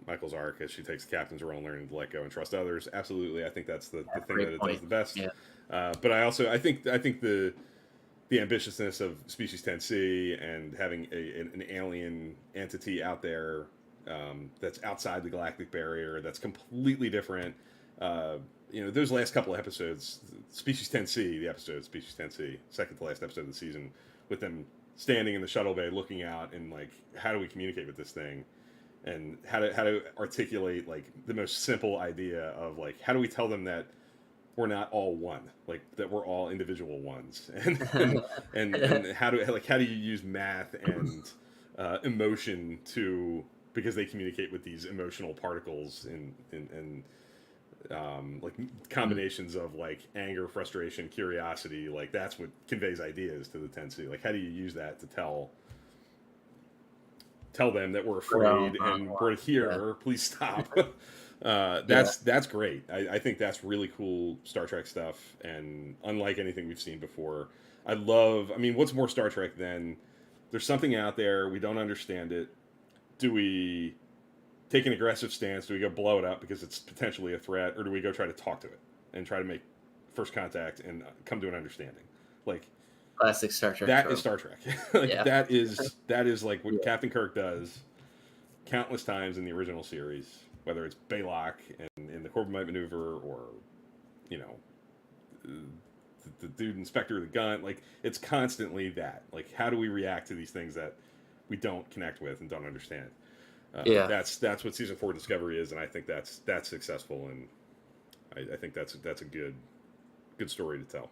Michael's arc, as she takes the captain's role and learning to let go and trust others. Absolutely, I think that's the thing that it does the best. Yeah. But I think the ambitiousness of Species 10C and having an alien entity out there that's outside the galactic barrier, that's completely different. Those last couple of episodes, Species 10C, Species 10C, second to last episode of the season, with them standing in the shuttle bay looking out and like, how do we communicate with this thing? And how to articulate like the most simple idea of like, how do we tell them that we're not all one, like that we're all individual ones, and how do you use math and emotion because they communicate with these emotional particles and like combinations of like anger, frustration, curiosity, like that's what conveys ideas to the 10C. Like how do you use that to tell them that we're afraid and we're here, please stop. That's great. I think that's really cool Star Trek stuff, and unlike anything we've seen before. What's more Star Trek than there's something out there, we don't understand it. Do we take an aggressive stance? Do we go blow it up because it's potentially a threat, or do we go try to talk to it and try to make first contact and come to an understanding? Like classic Star Trek. That is Star Trek. That is like what Captain Kirk does countless times in the original series, whether it's Baylock and in the Corbomite maneuver, or the dude Inspector of the Gun. Like it's constantly that. Like how do we react to these things that we don't connect with and don't understand? That's what season 4 Discovery is, and I think that's successful, and I think that's a good story to tell.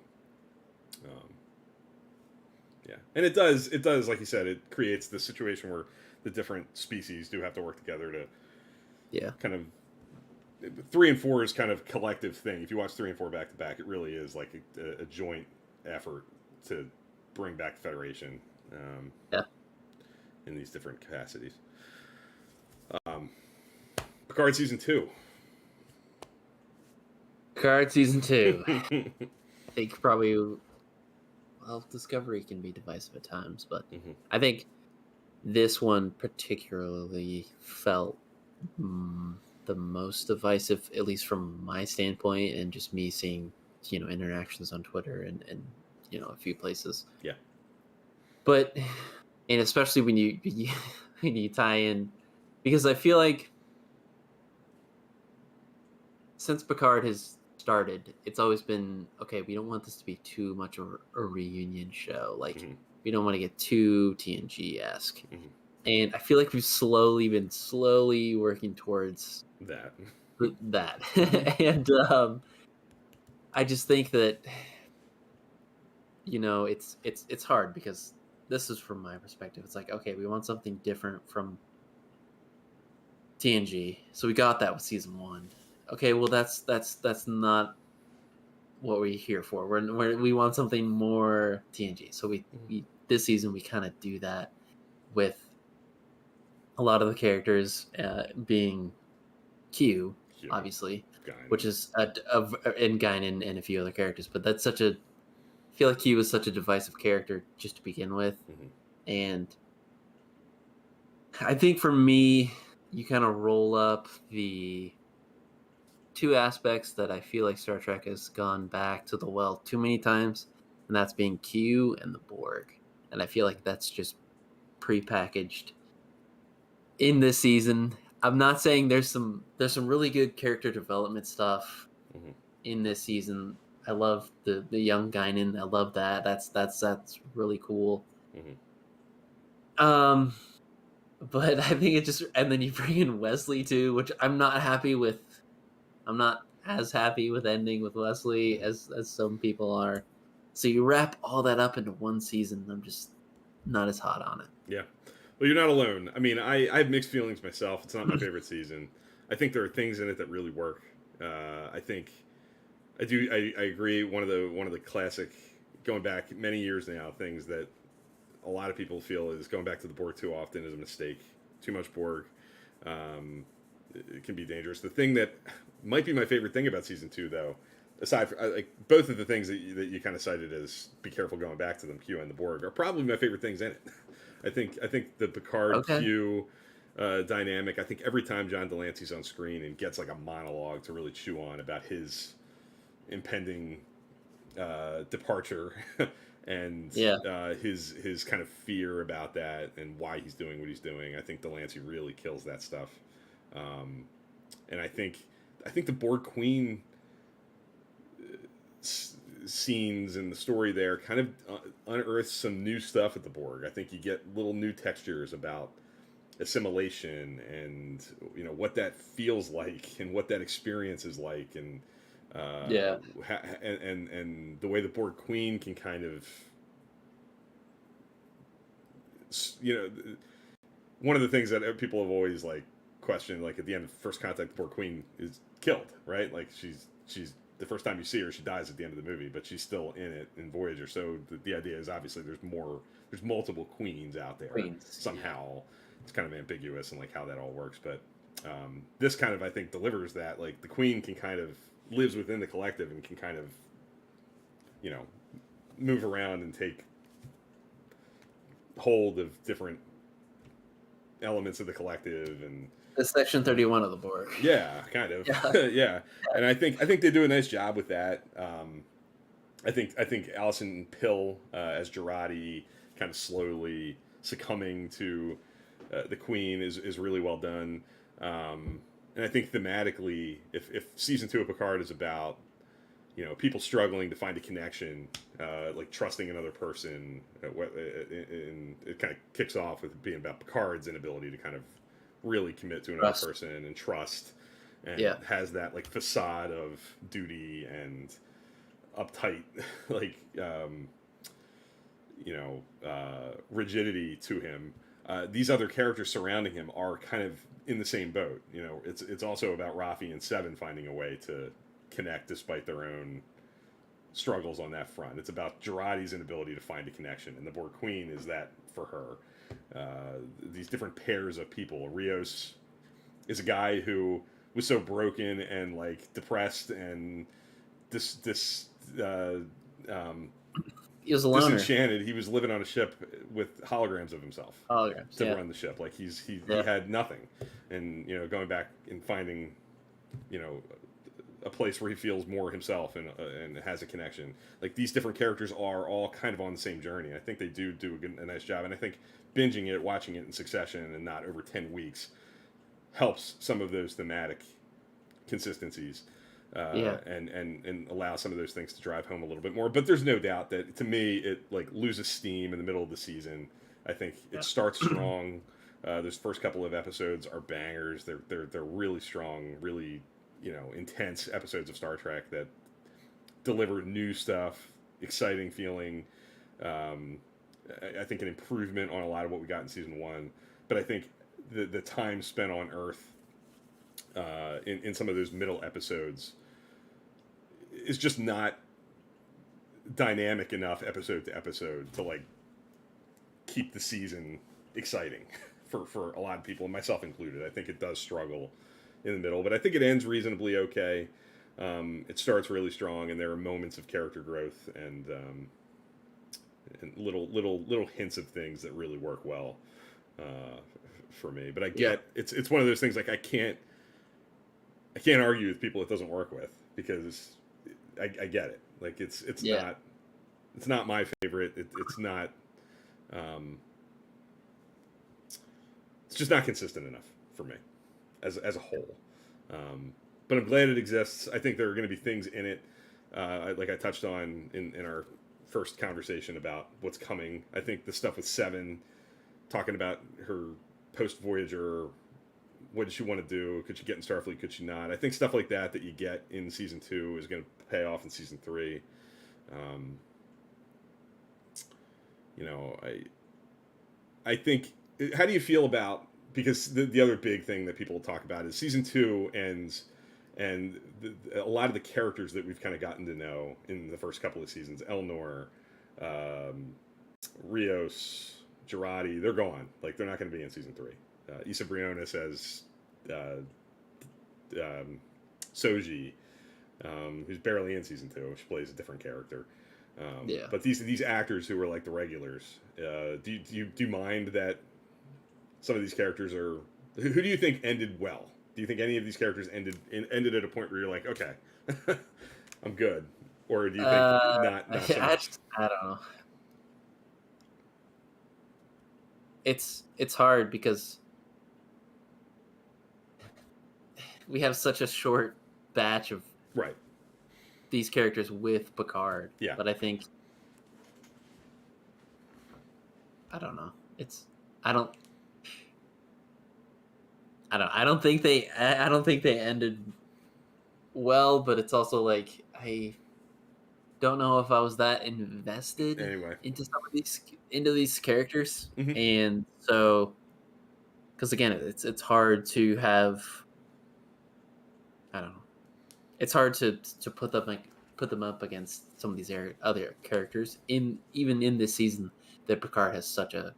And it does like you said, it creates the situation where the different species do have to work together to kind of 3 and 4 is kind of collective thing. If you watch 3 and 4 back to back, it really is like a joint effort to bring back the Federation in these different capacities. Picard season 2. Picard season 2. I think probably, Discovery can be divisive at times, but I think this one particularly felt the most divisive, at least from my standpoint, and just me seeing, interactions on Twitter and a few places. Yeah. But, and especially when you tie in, because I feel like since Picard has started, it's always been, okay, we don't want this to be too much of a reunion show. Like, we don't want to get too TNG-esque. And I feel like we've been slowly working towards that. And I just think that, it's hard, because this is from my perspective. It's like, okay, we want something different from TNG, so we got that with season 1. Okay, well that's not what we're here for. We want something more TNG. So we this season we kind of do that with a lot of the characters being Q, obviously, Guinan. Which is and Guinan and a few other characters. But that's such a feel like he was such a divisive character just to begin with. Mm-hmm. And I think for me, you kind of roll up the two aspects that I feel like Star Trek has gone back to the well too many times, and that's being Q and the Borg. And I feel like that's just prepackaged in this season. I'm not saying there's some really good character development stuff Mm-hmm. in this season. I love the young Guinan. I love that. That's really cool. Mm-hmm. But I think it just, and then you bring in Wesley too, which I'm not happy with. I'm not as happy with ending with Wesley as some people are. So you wrap all that up into one season. I'm just not as hot on it. Yeah. Well, you're not alone. I mean, I have mixed feelings myself. It's not my favorite season. I think there are things in it that really work. I think I agree. One of the classic, going back many years now, things that a lot of people feel is going back to the Borg too often is a mistake. Too much Borg. It can be dangerous. The thing that might be my favorite thing about season 2, though, aside from like both of the things that you kind of cited as be careful going back to them, Q and the Borg, are probably my favorite things in it. I think the Picard Q dynamic. I think every time John Delancey's on screen and gets like a monologue to really chew on about his impending departure and his kind of fear about that and why he's doing what he's doing. I think Delancey really kills that stuff. And I think the Borg Queen scenes and the story there kind of unearths some new stuff at the Borg. I think you get little new textures about assimilation and what that feels like and what that experience is like, and and the way the Borg Queen can kind of one of the things that people have always like questioned, like at the end of First Contact, the Borg Queen is killed, right? Like she's the first time you see her, she dies at the end of the movie, but she's still in it in Voyager. So the idea is obviously there's multiple queens out there somehow. It's kind of ambiguous and like how that all works, but this kind of I think delivers that. Like the Queen can kind of lives within the collective and can kind of move around and take hold of different elements of the collective and the Section 31 of the Borg. Yeah, kind of. Yeah. And I think they do a nice job with that. I think Alison Pill as Jurati kind of slowly succumbing to the Queen is really well done. And I think thematically, if season 2 of Picard is about people struggling to find a connection, like trusting another person, and it kind of kicks off with being about Picard's inability to kind of really commit to another person and trust, and has that like facade of duty and uptight like rigidity to him. These other characters surrounding him are kind of in the same boat. It's also about Rafi and Seven finding a way to connect despite their own struggles on that front. It's about Jurati's inability to find a connection, and the Borg Queen is that for her. These different pairs of people. Rios is a guy who was so broken and like depressed and he was a loner. Disenchanted. He was living on a ship with holograms of himself to run the ship. Like he had nothing, and going back and finding a place where he feels more himself and has a connection. Like these different characters are all kind of on the same journey. I think they do a nice job, and I think binging it, watching it in succession and not over 10 weeks helps some of those thematic consistencies and allow some of those things to drive home a little bit more. But there's no doubt that to me it like loses steam in the middle of the season. I think it starts strong. Those first couple of episodes are bangers. They're really strong, really intense episodes of Star Trek that deliver new stuff, exciting feeling. I think an improvement on a lot of what we got in season 1, but I think the time spent on Earth in some of those middle episodes is just not dynamic enough episode to episode to like keep the season exciting for a lot of people, myself included. I think it does struggle in the middle, but I think it ends reasonably okay. It starts really strong, and there are moments of character growth, and and little hints of things that really work well for me. But I Yeah. get it's one of those things like I can't argue with people it doesn't work with because I get it. Like it's Yeah. not my favorite. It's not. It's just not consistent enough for me as a whole. But I'm glad it exists. I think there are going to be things in it, like I touched on in our first conversation about what's coming. I think the stuff with Seven, talking about her post Voyager, what did she want to do? Could she get in Starfleet? Could she not? I think stuff like that you get in season 2 is going to pay off in season 3. You know, I think. How do you feel about, because the other big thing that people talk about is season 2 ends, and a lot of the characters that we've kind of gotten to know in the first couple of seasons, Elnor, Rios, Girardi, they're gone. Like they're not going to be in season 3. Issa Briones as Soji, who's barely in season 2. She plays a different character. Yeah. But these actors who are like the regulars, do you mind that some of these characters are? Who do you think ended well? Do you think any of these characters ended at a point where you're like, okay, I'm good, or do you think not so much? I don't know. It's hard because we have such a short batch of Right. these characters with Picard. Yeah. But I think I don't know. I don't think they ended well, but it's also like I don't know if I was that invested Anyway. into these characters. Mm-hmm. And so because again it's hard to have, I don't know. It's hard to put them up against some of these other characters even in this season that Picard has such a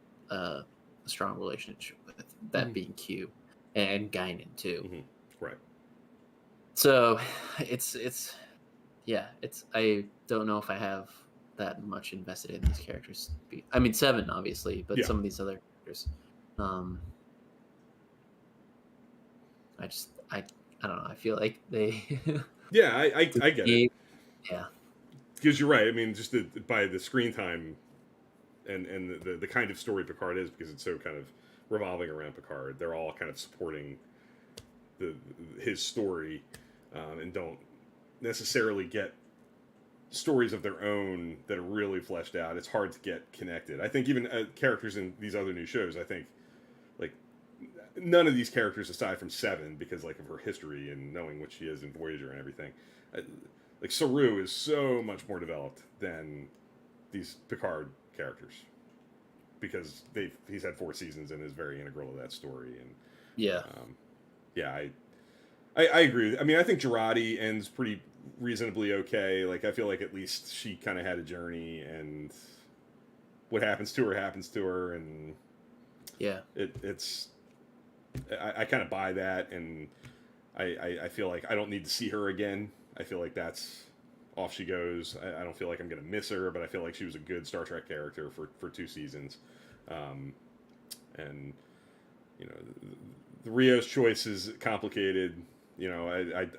strong relationship with, that being Q and Guinan too. Mm-hmm. Right. So it's I don't know if I have that much invested in these characters. I mean, Seven obviously, but some of these other characters, I don't know. I feel like they. Yeah, I get it. Yeah. Because you're right. I mean, just by the screen time and the kind of story Picard is, because it's so kind of revolving around Picard, they're all kind of supporting his story, and don't necessarily get stories of their own that are really fleshed out. It's hard to get connected. I think even characters in these other new shows, I think, like, none of these characters aside from Seven, because like of her history and knowing what she is in Voyager and everything, like Saru is so much more developed than these Picard characters, because he's had 4 seasons and is very integral to that story. And I agree. I mean, I think Girardi ends pretty reasonably okay. Like, I feel like at least she kind of had a journey, and what happens to her, and it's I kind of buy that, and I feel like I don't need to see her again. I feel like that's off she goes. I don't feel like I'm going to miss her, but I feel like she was a good Star Trek character for 2 seasons. And, you know, the Rios choice is complicated. You know,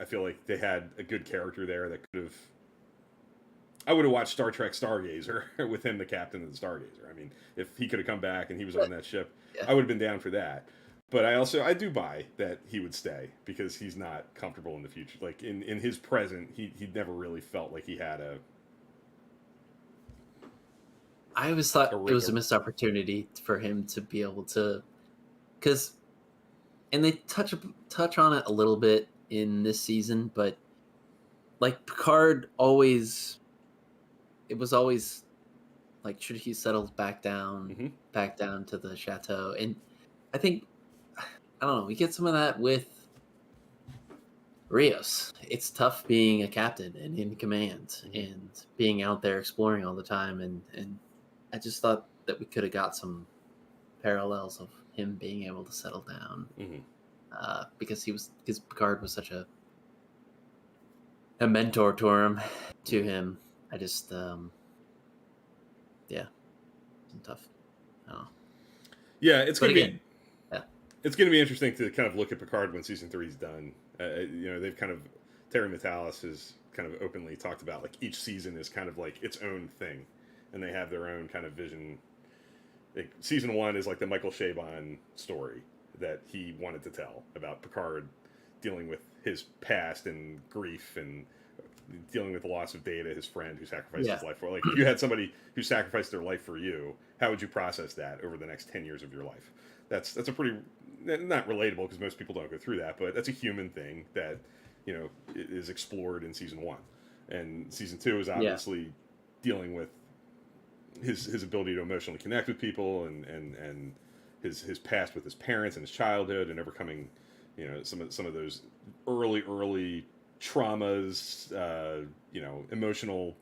I feel like they had a good character there that could have... I would have watched Star Trek Stargazer with him the captain of the Stargazer. I mean, if he could have come back and he was on that ship, I would have been down for that. But I do buy that he would stay, because he's not comfortable in the future. Like, in his present, he never really felt like he had a... I always thought it was a missed opportunity for him to be able to... And they touch on it a little bit in this season, but like Picard always... It was always like, should he settle back down to the chateau? And I think... I don't know. We get some of that with Rios. It's tough being a captain and in command and being out there exploring all the time. And I just thought that we could have got some parallels of him being able to settle down, because Picard was such a mentor to him. I just, tough. Oh. Yeah, it's going to be. Yeah. It's going to be interesting to kind of look at Picard when season 3 is done. They've kind of Terry Matalas has kind of openly talked about like each season is kind of like its own thing, and they have their own kind of vision. Like, season 1 is like the Michael Chabon story that he wanted to tell about Picard dealing with his past and grief and dealing with the loss of Data, his friend who sacrificed his life for. Like, if you had somebody who sacrificed their life for you, how would you process that over the next 10 years of your life? That's a pretty, not relatable because most people don't go through that, but that's a human thing that, is explored in season 1. And season 2 is obviously dealing with his ability to emotionally connect with people and his past with his parents and his childhood and overcoming, some of those early traumas, emotional,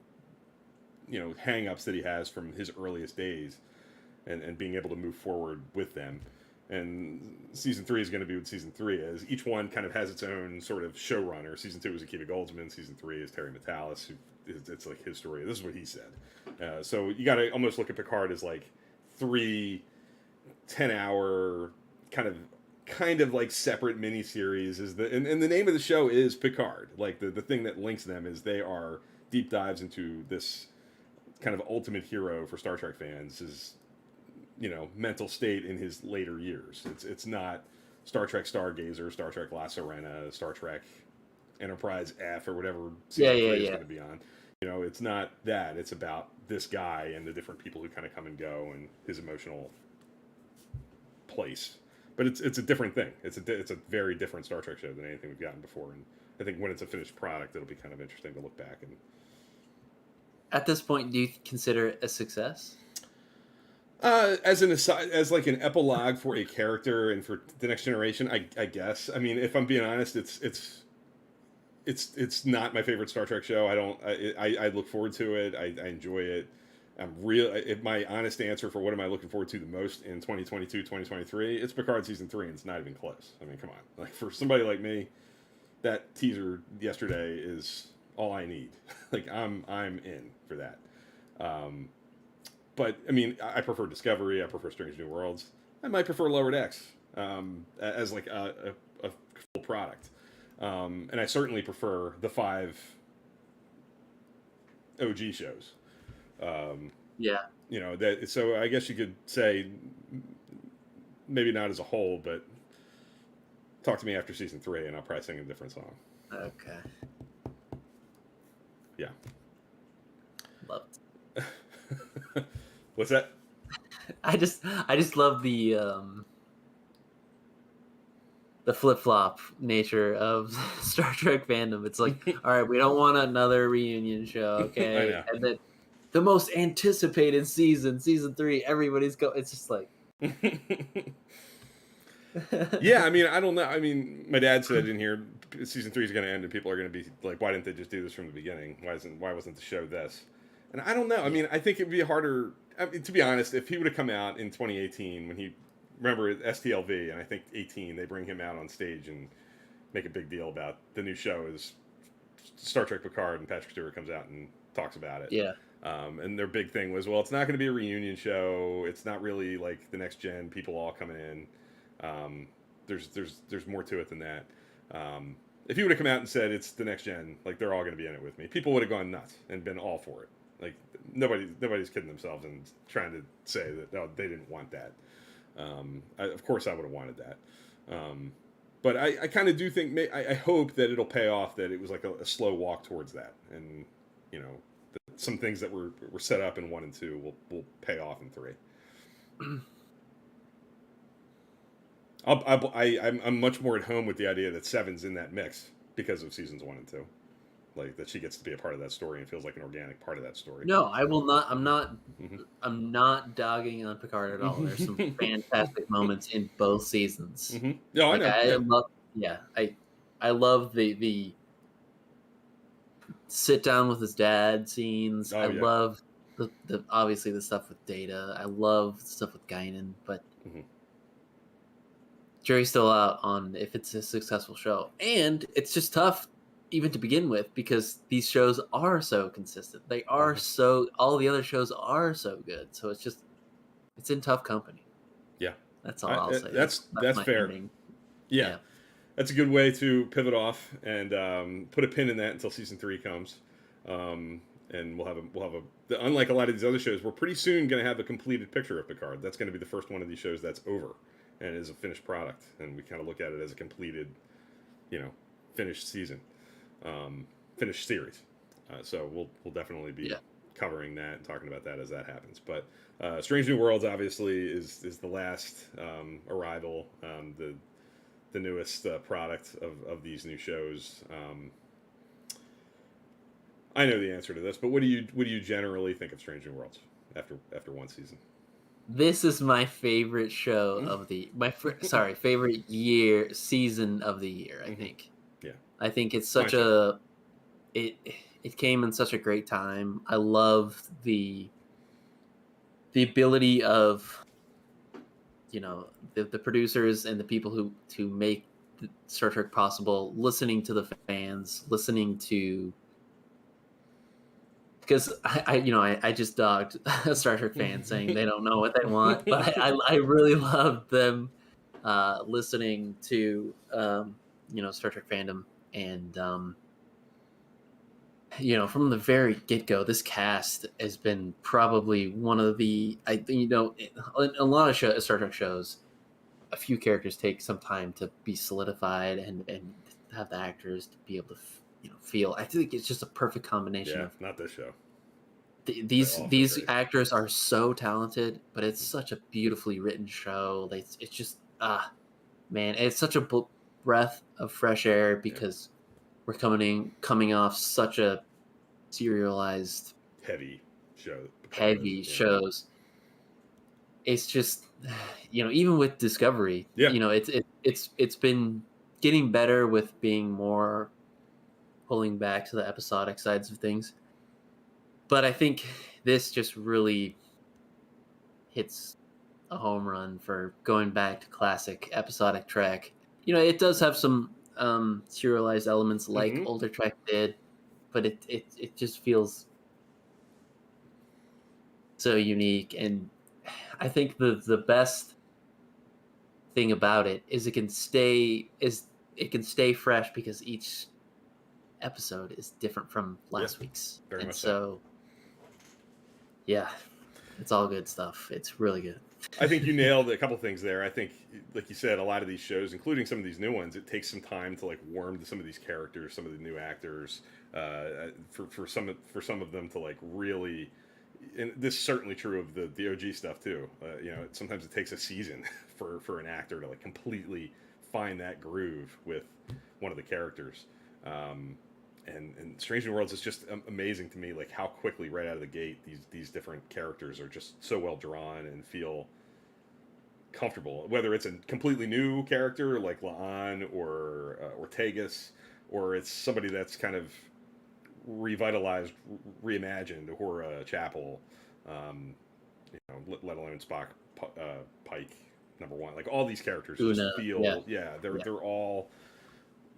hang-ups that he has from his earliest days, and being able to move forward with them. And season 3 is going to be what season 3 is. Each one kind of has its own sort of showrunner. Season 2 is Akiva Goldsman. Season 3 is Terry Matalas, it's like his story. This is what he said. So you got to almost look at Picard as like 3 10-hour kind of like separate miniseries. And the name of the show is Picard. Like the thing that links them is they are deep dives into this kind of ultimate hero for Star Trek fans. Is mental state in his later years. It's not Star Trek Stargazer, Star Trek La Sirena, Star Trek Enterprise F, or whatever season 3 is going to be on. It's not that. It's about this guy and the different people who kind of come and go and his emotional place. But it's a different thing. It's a very different Star Trek show than anything we've gotten before. And I think when it's a finished product, it'll be kind of interesting to look back. And at this point, do you consider it a success? As an aside, as like an epilogue for a character and for the next generation, I guess. I mean, if I'm being honest, it's not my favorite Star Trek show. I look forward to it. I enjoy it. My honest answer for what am I looking forward to the most in 2022, 2023, it's Picard season 3, and it's not even close. I mean, come on. Like, for somebody like me, that teaser yesterday is all I need. Like, I'm in for that. But I mean, I prefer Discovery. I prefer Strange New Worlds. I might prefer Lower Decks as like a full product. And I certainly prefer the 5 OG shows. So I guess you could say maybe not as a whole, but talk to me after season 3, and I'll probably sing a different song. Okay. Yeah. Loved. What's that? I just love the flip-flop nature of Star Trek fandom. It's like, all right, we don't want another reunion show, okay? I know. And then the most anticipated season 3, everybody's it's just like Yeah, I mean, I don't know. I mean, my dad said in here season 3 is going to end and people are going to be like, why didn't they just do this from the beginning? Why wasn't the show this? And I don't know. I mean, I think it'd be harder. I mean, to be honest, if he would have come out in 2018 when he, remember STLV, and I think 18, they bring him out on stage and make a big deal about the new show is Star Trek Picard, and Patrick Stewart comes out and talks about it. Yeah. And their big thing was, well, it's not going to be a reunion show. It's not really like the next gen people all coming in. There's more to it than that. If he would have come out and said it's the next gen, like they're all going to be in it with me, people would have gone nuts and been all for it. Like nobody's kidding themselves and trying to say that they didn't want that. Of course, I would have wanted that. But I kind of do think I hope that it'll pay off. That it was like a slow walk towards that, and some things that were set up in 1 and 2 will pay off in 3. I'm much more at home with the idea that 7's in that mix because of seasons 1 and 2. Like that she gets to be a part of that story and feels like an organic part of that story. No, I will not. I'm not. Mm-hmm. I'm not dogging on Picard at all. There's some fantastic moments in both seasons. Mm-hmm. No, like, I know. I love the sit down with his dad scenes. I love the obviously the stuff with Data. I love the stuff with Guinan, but jury's still out on if it's a successful show, and it's just tough even to begin with because these shows are so consistent. They are all the other shows are so good. So it's just it's in tough company. Yeah, That's all I'll say. That's my fair. ending. Yeah, that's a good way to pivot off and put a pin in that until season 3 comes. And we'll have unlike a lot of these other shows, we're pretty soon going to have a completed picture of Picard. That's going to be the first one of these shows that's over and is a finished product, and we kind of look at it as a completed, finished season, finished series. So we'll definitely be covering that and talking about that as that happens. But Strange New Worlds obviously is the last arrival, the newest product of these new shows. I know the answer to this, but what do you generally think of Strange New Worlds after one season? This is my favorite show of favorite season of the year. I think. Yeah. I think it's such it came in such a great time. I love the ability of the producers and the people who to make Star Trek possible, listening to the fans, listening to. Because I just dogged a Star Trek fan saying they don't know what they want, but I really love them listening to Star Trek fandom, and from the very get go, this cast has been probably one of the a lot of Star Trek shows, a few characters take some time to be solidified and have the actors to be able to feel. I think it's just a perfect combination of not this show. These actors are so talented, but it's such a beautifully written show. It's just man, it's such a breath of fresh air because we're coming off such a serialized heavy shows. It's just even with Discovery, it's been getting better with being more pulling back to the episodic sides of things. But I think this just really hits a home run for going back to classic episodic Trek. It does have some serialized elements like older Trek did, but it just feels so unique. And I think the best thing about it is it can stay fresh because each episode is different from last week's. Very and much so. Yeah, it's all good stuff. It's really good. I think you nailed a couple things there. I think, like you said, a lot of these shows, including some of these new ones, it takes some time to warm to some of these characters, some of the new actors, for some of them to really. And this is certainly true of the OG stuff too. Sometimes it takes a season for an actor to completely find that groove with one of the characters. And Strange New Worlds is just amazing to me, how quickly right out of the gate these different characters are just so well drawn and feel comfortable. Whether it's a completely new character like La'an or Ortegas, or it's somebody that's kind of revitalized, reimagined, or Chapel, let alone Spock, Pike, number one. All these characters just feel, they're all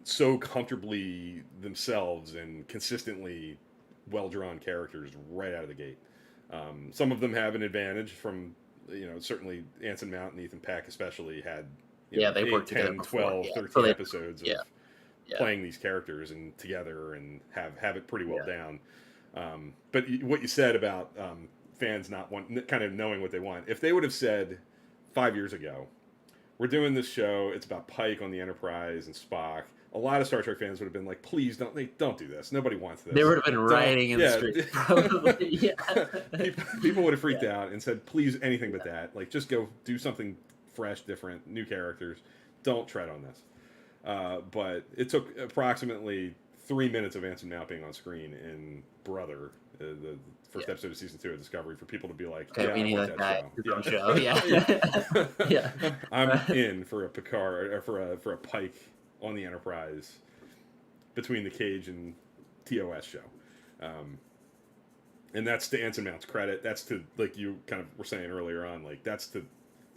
so comfortably themselves and consistently well-drawn characters right out of the gate. Some of them have an advantage from, certainly Anson Mount and Ethan Peck especially had they worked 10, 12, 13 episodes of playing these characters and together and have it pretty well down. But what you said about fans not kind of knowing what they want, if they would have said 5 years ago, we're doing this show, it's about Pike on the Enterprise and Spock, a lot of Star Trek fans would have been like, please don't do this. Nobody wants this. They would have been rioting in the street, probably. People would have freaked out and said, please, anything but that. Just go do something fresh, different, new characters. Don't tread on this. But it took approximately 3 minutes of Anson Mount being on screen in Brother, the first episode of season 2 of Discovery, for people to be like, okay, we need that guy show. I'm in for a Picard, or for a Pike on the Enterprise between the Cage and TOS show. And that's to Anson Mount's credit. That's to, you kind of were saying earlier on, that's to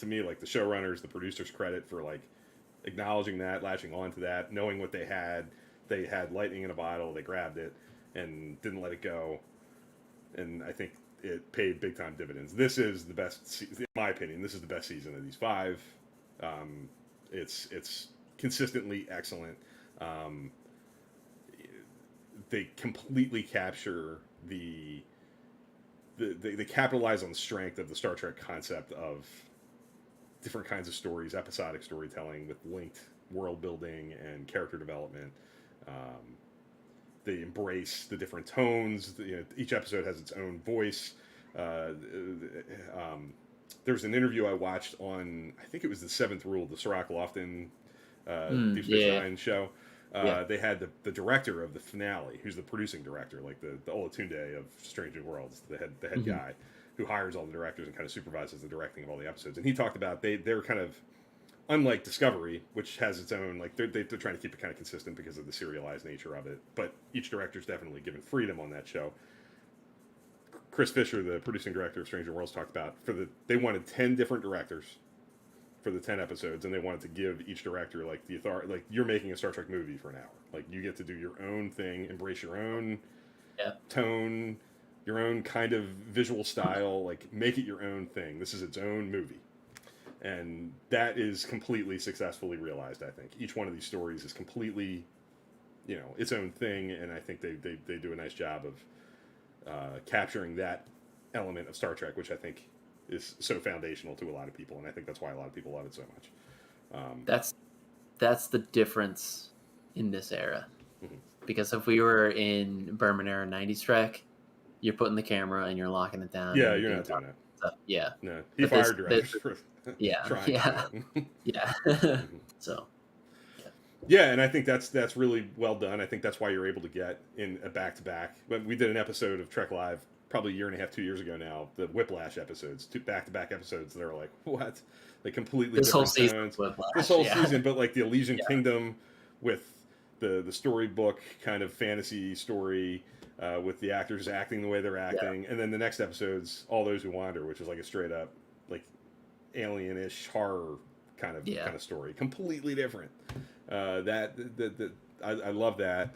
me, the showrunners, the producers' credit for, acknowledging that, latching onto that, knowing what they had. They had lightning in a bottle, they grabbed it, and didn't let it go. And I think it paid big time dividends. This is the best, in my opinion. This is the best season of these 5. It's consistently excellent. They completely capture they capitalize on the strength of the Star Trek concept of different kinds of stories, episodic storytelling with linked world building and character development. They embrace the different tones. Each episode has its own voice. There's an interview I watched on, I think it was the 7th Rule, the Sirach Lofton Deep Space Nine show. They had the director of the finale, who's the producing director, like the Olatunde of Strange New Worlds, the head guy, who hires all the directors and kind of supervises the directing of all the episodes. And he talked about they're kind of, unlike Discovery, which has its own, like they're trying to keep it kind of consistent because of the serialized nature of it. But each director's definitely given freedom on that show. Chris Fisher, the producing director of Stranger Worlds, talked about they wanted 10 different directors for the 10 episodes, and they wanted to give each director like the authority, like you're making a Star Trek movie for an hour. Like you get to do your own thing, embrace your own tone, your own kind of visual style, like make it your own thing. This is its own movie. And that is completely successfully realized, I think. Each one of these stories is completely, its own thing, and I think they do a nice job of capturing that element of Star Trek, which I think is so foundational to a lot of people, and I think that's why a lot of people love it so much. That's the difference in this era. Mm-hmm. Because if we were in Berman era 90s Trek, you're putting the camera and you're locking it down. Yeah, you're not doing it. Yeah. No, he fired directors for yeah. Yeah. So. Yeah, and I think that's really well done. I think that's why you're able to get in a back-to-back. But we did an episode of Trek Live probably a year and a half, 2 years ago now, the Whiplash episodes, 2 back-to-back episodes that are like, what? They completely this different whole season tones. This whole season, but like the Elysian Kingdom with the storybook kind of fantasy story with the actors acting the way they're acting, and then the next episode's All Those Who Wander, which is like a straight-up like alien-ish horror kind of story, completely different. I love that.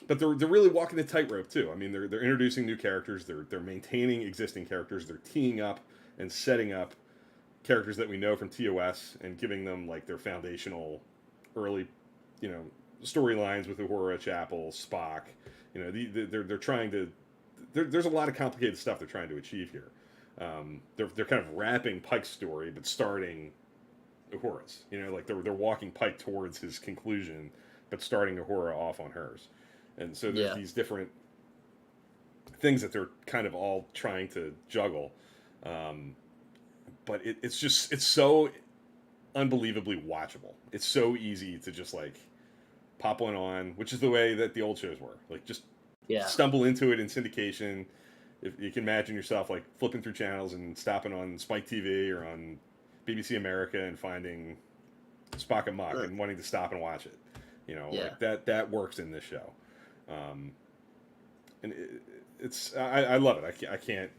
But they're really walking the tightrope too. I mean, they're introducing new characters. They're maintaining existing characters. They're teeing up and setting up characters that we know from TOS and giving them like their foundational early, storylines with Uhura, Chapel, Spock. They're trying to. There's a lot of complicated stuff they're trying to achieve here. They're kind of wrapping Pike's story, but starting Uhura's. Like they're walking Pike towards his conclusion, but starting Uhura off on hers. And so there's these different things that they're kind of all trying to juggle. But it's so unbelievably watchable. It's so easy to just like pop one on, which is the way that the old shows were. Like just stumble into it in syndication. If you can imagine yourself like flipping through channels and stopping on Spike TV or on BBC America and finding Spock and Muck and wanting to stop and watch it. Like that works in this show. And I love it. I can't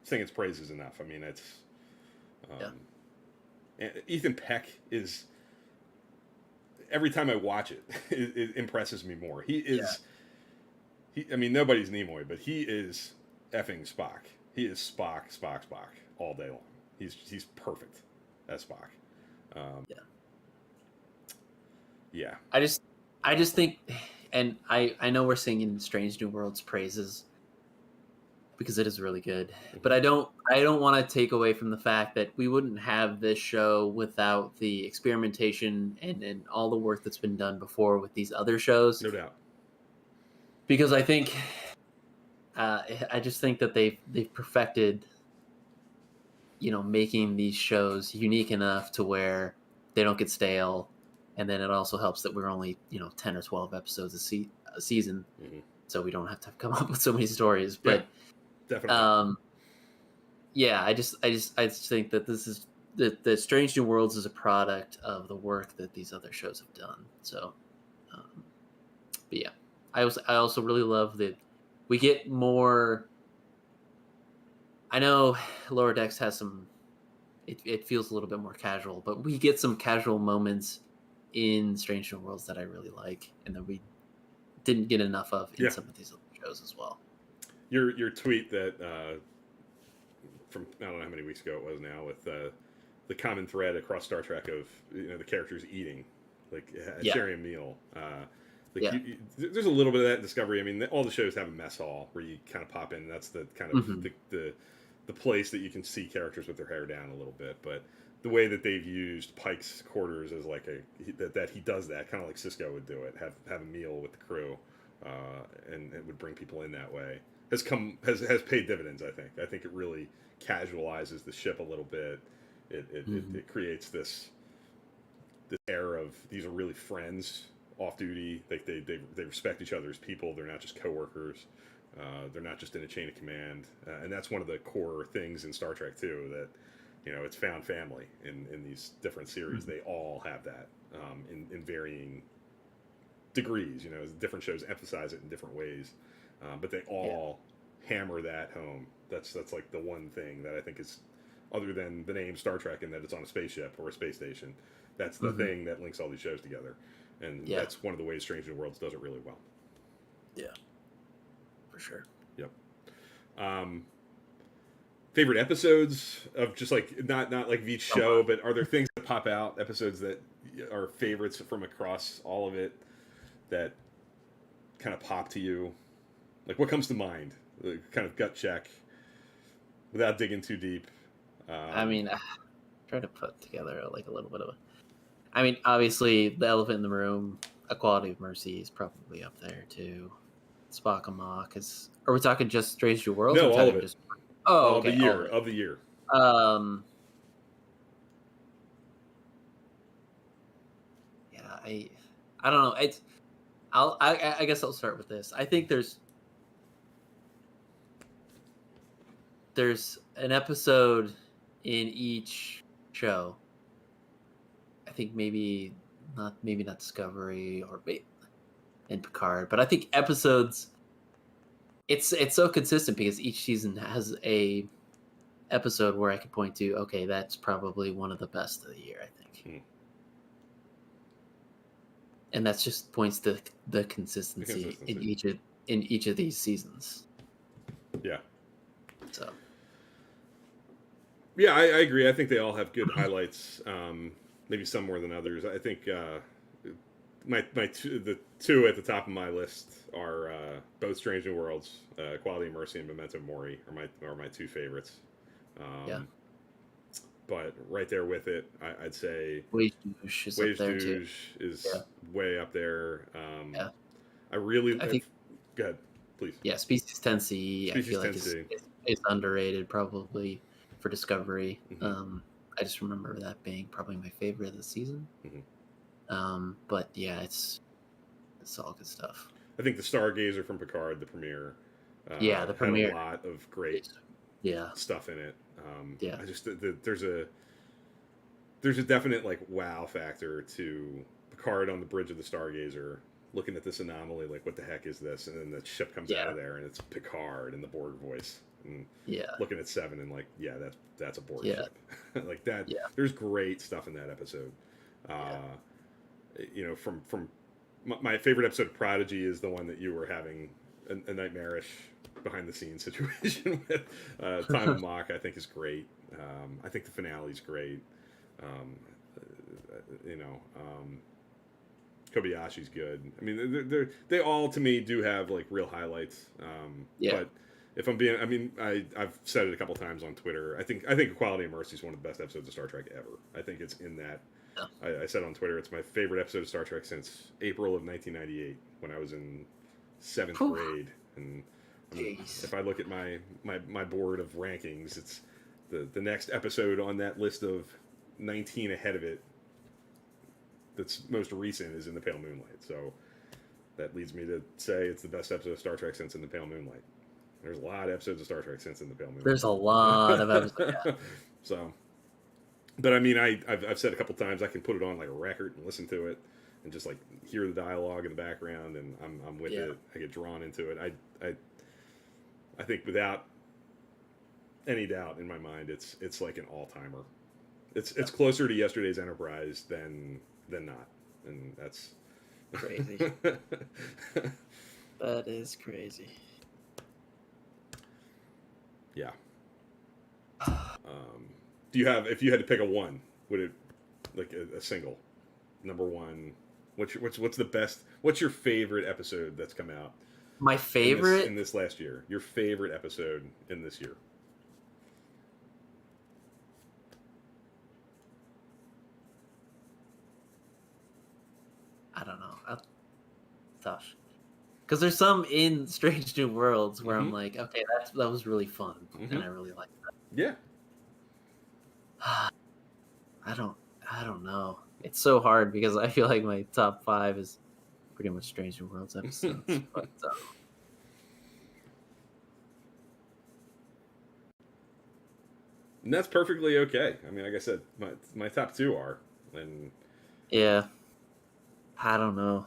sing its praises enough. I mean, it's and Ethan Peck is, every time I watch it, it impresses me more. He is, I mean, nobody's Nimoy, but he is effing Spock. He is Spock all day long. He's perfect as Spock. I just think, and I know we're singing Strange New Worlds praises because it is really good, but I don't want to take away from the fact that we wouldn't have this show without the experimentation and all the work that's been done before with these other shows. No doubt. Because I think, I just think that they've perfected, making these shows unique enough to where they don't get stale. And then it also helps that we're only, 10 or 12 episodes a season. Mm-hmm. So we don't have to come up with so many stories. But definitely. I just think that this is the Strange New Worlds is a product of the work that these other shows have done. So, but yeah, I also really love that we get more. I know Lower Decks has some. It feels a little bit more casual, but we get some casual moments in Strange New Worlds that I really like, and that we didn't get enough of in some of these other shows as well. your tweet that from I don't know how many weeks ago it was now with the common thread across Star Trek of the characters eating, like sharing a meal. Like Yeah. there's a little bit of that in Discovery. I mean, all the shows have a mess hall where you kind of pop in. That's the kind of the place that you can see characters with their hair down a little bit. But the way that they've used Pike's quarters as like that he does that kind of like Cisco would do it, have a meal with the crew, and it would bring people in that way. Has paid dividends. I think it really casualizes the ship a little bit. It creates this air of these are really friends off duty. They respect each other as people. They're not just coworkers. They're not just in a chain of command. And that's one of the core things in Star Trek too. That it's found family in these different series. They all have that in varying degrees. Different shows emphasize it in different ways, but they all hammer that home. That's like the one thing that I think is, other than the name Star Trek and that it's on a spaceship or a space station, that's the thing that links all these shows together. And that's one of the ways Strange New Worlds does it really well. Yeah, for sure. Yep. Favorite episodes of just like not like each show, but are there things that pop out, episodes that are favorites from across all of it that kind of pop to you? Like what comes to mind? Kind of gut check without digging too deep. I mean, try to put together like a little bit of a. I mean, obviously, the elephant in the room, Equality of Mercy, is probably up there too. Spock and Mock is. Are we talking just Strange New Worlds? No, or all of it. Just... Oh, okay. Of the year. Yeah, I don't know. I guess I'll start with this. I think there's an episode in each show. I think maybe not Discovery or in Picard, but I think episodes. It's so consistent because each season has a episode where I could point to. Okay, that's probably one of the best of the year. I think, and that just points to the consistency in each of these seasons. Yeah. So. Yeah, I agree. I think they all have good highlights. Maybe some more than others. I think the two at the top of my list are both Strange New Worlds, Equality of Mercy, and Memento Mori are my two favorites. But right there with it, I'd say Wage is up there too. is way up there. I think. Go ahead, please. Yeah, Species 10C. I feel like is underrated probably for Discovery. I just remember that being probably my favorite of the season. But yeah, it's all good stuff. I think the Stargazer from Picard, the premiere. The premiere had a lot of great stuff in it. I just there's a definite like wow factor to Picard on the bridge of the Stargazer, looking at this anomaly, like what the heck is this? And then the ship comes out of there, and it's Picard in the Borg voice. And looking at Seven and like, that's a Borg ship. Like that. Yeah. There's great stuff in that episode. From my favorite episode of Prodigy is the one that you were having a nightmarish behind the scenes situation with. Time of Mock, I think, is great. I think the finale is great. Kobayashi's good. I mean, they all to me do have like real highlights. But if I'm being, I mean, I've said it a couple times on Twitter. I think Equality of Mercy is one of the best episodes of Star Trek ever. I think it's in that. I said on Twitter it's my favorite episode of Star Trek since April of 1998 when I was in 7th grade. And if I look at my board of rankings, it's the next episode on that list of 19 ahead of it. That's most recent is In the Pale Moonlight. So that leads me to say it's the best episode of Star Trek since In the Pale Moonlight. There's a lot of episodes of Star Trek since In the Pale Moonlight. There's a lot of episodes. So, but I mean, I've said a couple times I can put it on like a record and listen to it and just like hear the dialogue in the background, and I'm with it. I get drawn into it. I think without any doubt in my mind, it's like an all timer. It's closer to yesterday's Enterprise than not, and that's crazy. That is crazy. Yeah. Do you have, if you had to pick a one, would it, like a single number one? What's the best? What's your favorite episode that's come out My favorite in this last year? Your favorite episode in this year? I don't know. Tough. Because there's some in Strange New Worlds where I'm like, okay, that was really fun, and I really like that. Yeah. I don't know. It's so hard because I feel like my top 5 is pretty much Strange New Worlds episodes. But and that's perfectly okay. I mean, like I said, my top 2 are, and yeah, I don't know.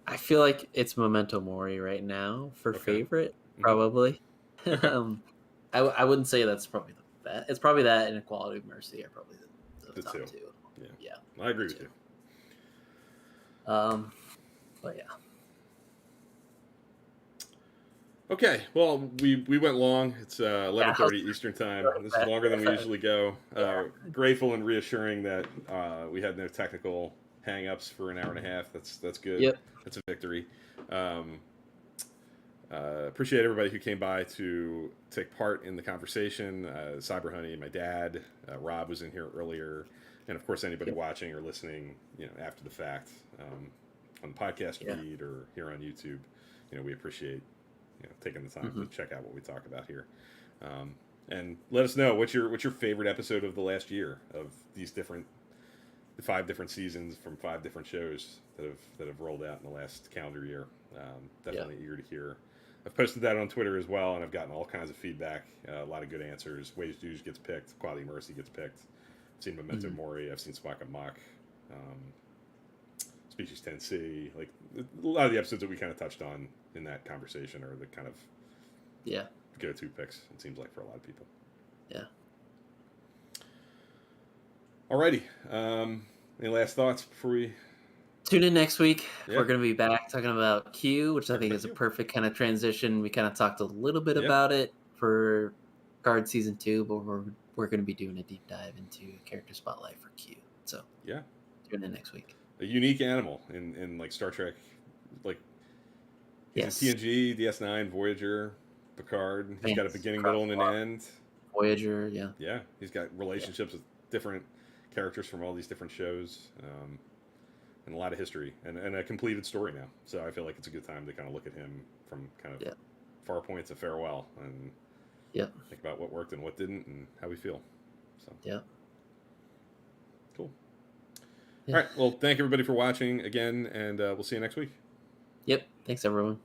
I feel like it's Memento Mori right now for favorite, probably. Okay. I wouldn't say that's probably the best. It's probably that and Equality of Mercy are probably the top 2. Yeah, I agree with you. But yeah. Okay, well, we went long. It's 11:30 Eastern time. This is longer than we usually go. Grateful and reassuring that we had no technical hang-ups for an hour and a half. That's good. Yep. That's a victory. Appreciate everybody who came by to take part in the conversation. Cyber Honey, my dad, Rob was in here earlier, and of course anybody watching or listening, after the fact on the podcast feed or here on YouTube. We appreciate taking the time to check out what we talk about here, and let us know what's your favorite episode of the last year of these the 5 different seasons from 5 different shows that have rolled out in the last calendar year. Definitely eager to hear. I've posted that on Twitter as well, and I've gotten all kinds of feedback. A lot of good answers. Ways Dues gets picked. Quality Mercy gets picked. I've seen Memento Mori. I've seen Squawk and Mock. Species 10C. Like a lot of the episodes that we kind of touched on in that conversation are the kind of go-to picks, it seems like, for a lot of people. Yeah. Alrighty. Any last thoughts before we tune in next week? We're going to be back talking about Q, which I think is a perfect kind of transition. We kind of talked a little bit about it for Picard Season 2, but we're going to be doing a deep dive into character spotlight for Q. So tune in next week. A unique animal in like Star Trek, like he's in TNG, DS9, Voyager, Picard. He's got a beginning, middle, and an end. Voyager, yeah. He's got relationships with different characters from all these different shows, and a lot of history and a completed story now. So I feel like it's a good time to kind of look at him from kind of far points of farewell and think about what worked and what didn't and how we feel. So cool. All right. Well, thank everybody for watching again, and we'll see you next week. Yep. Thanks, everyone.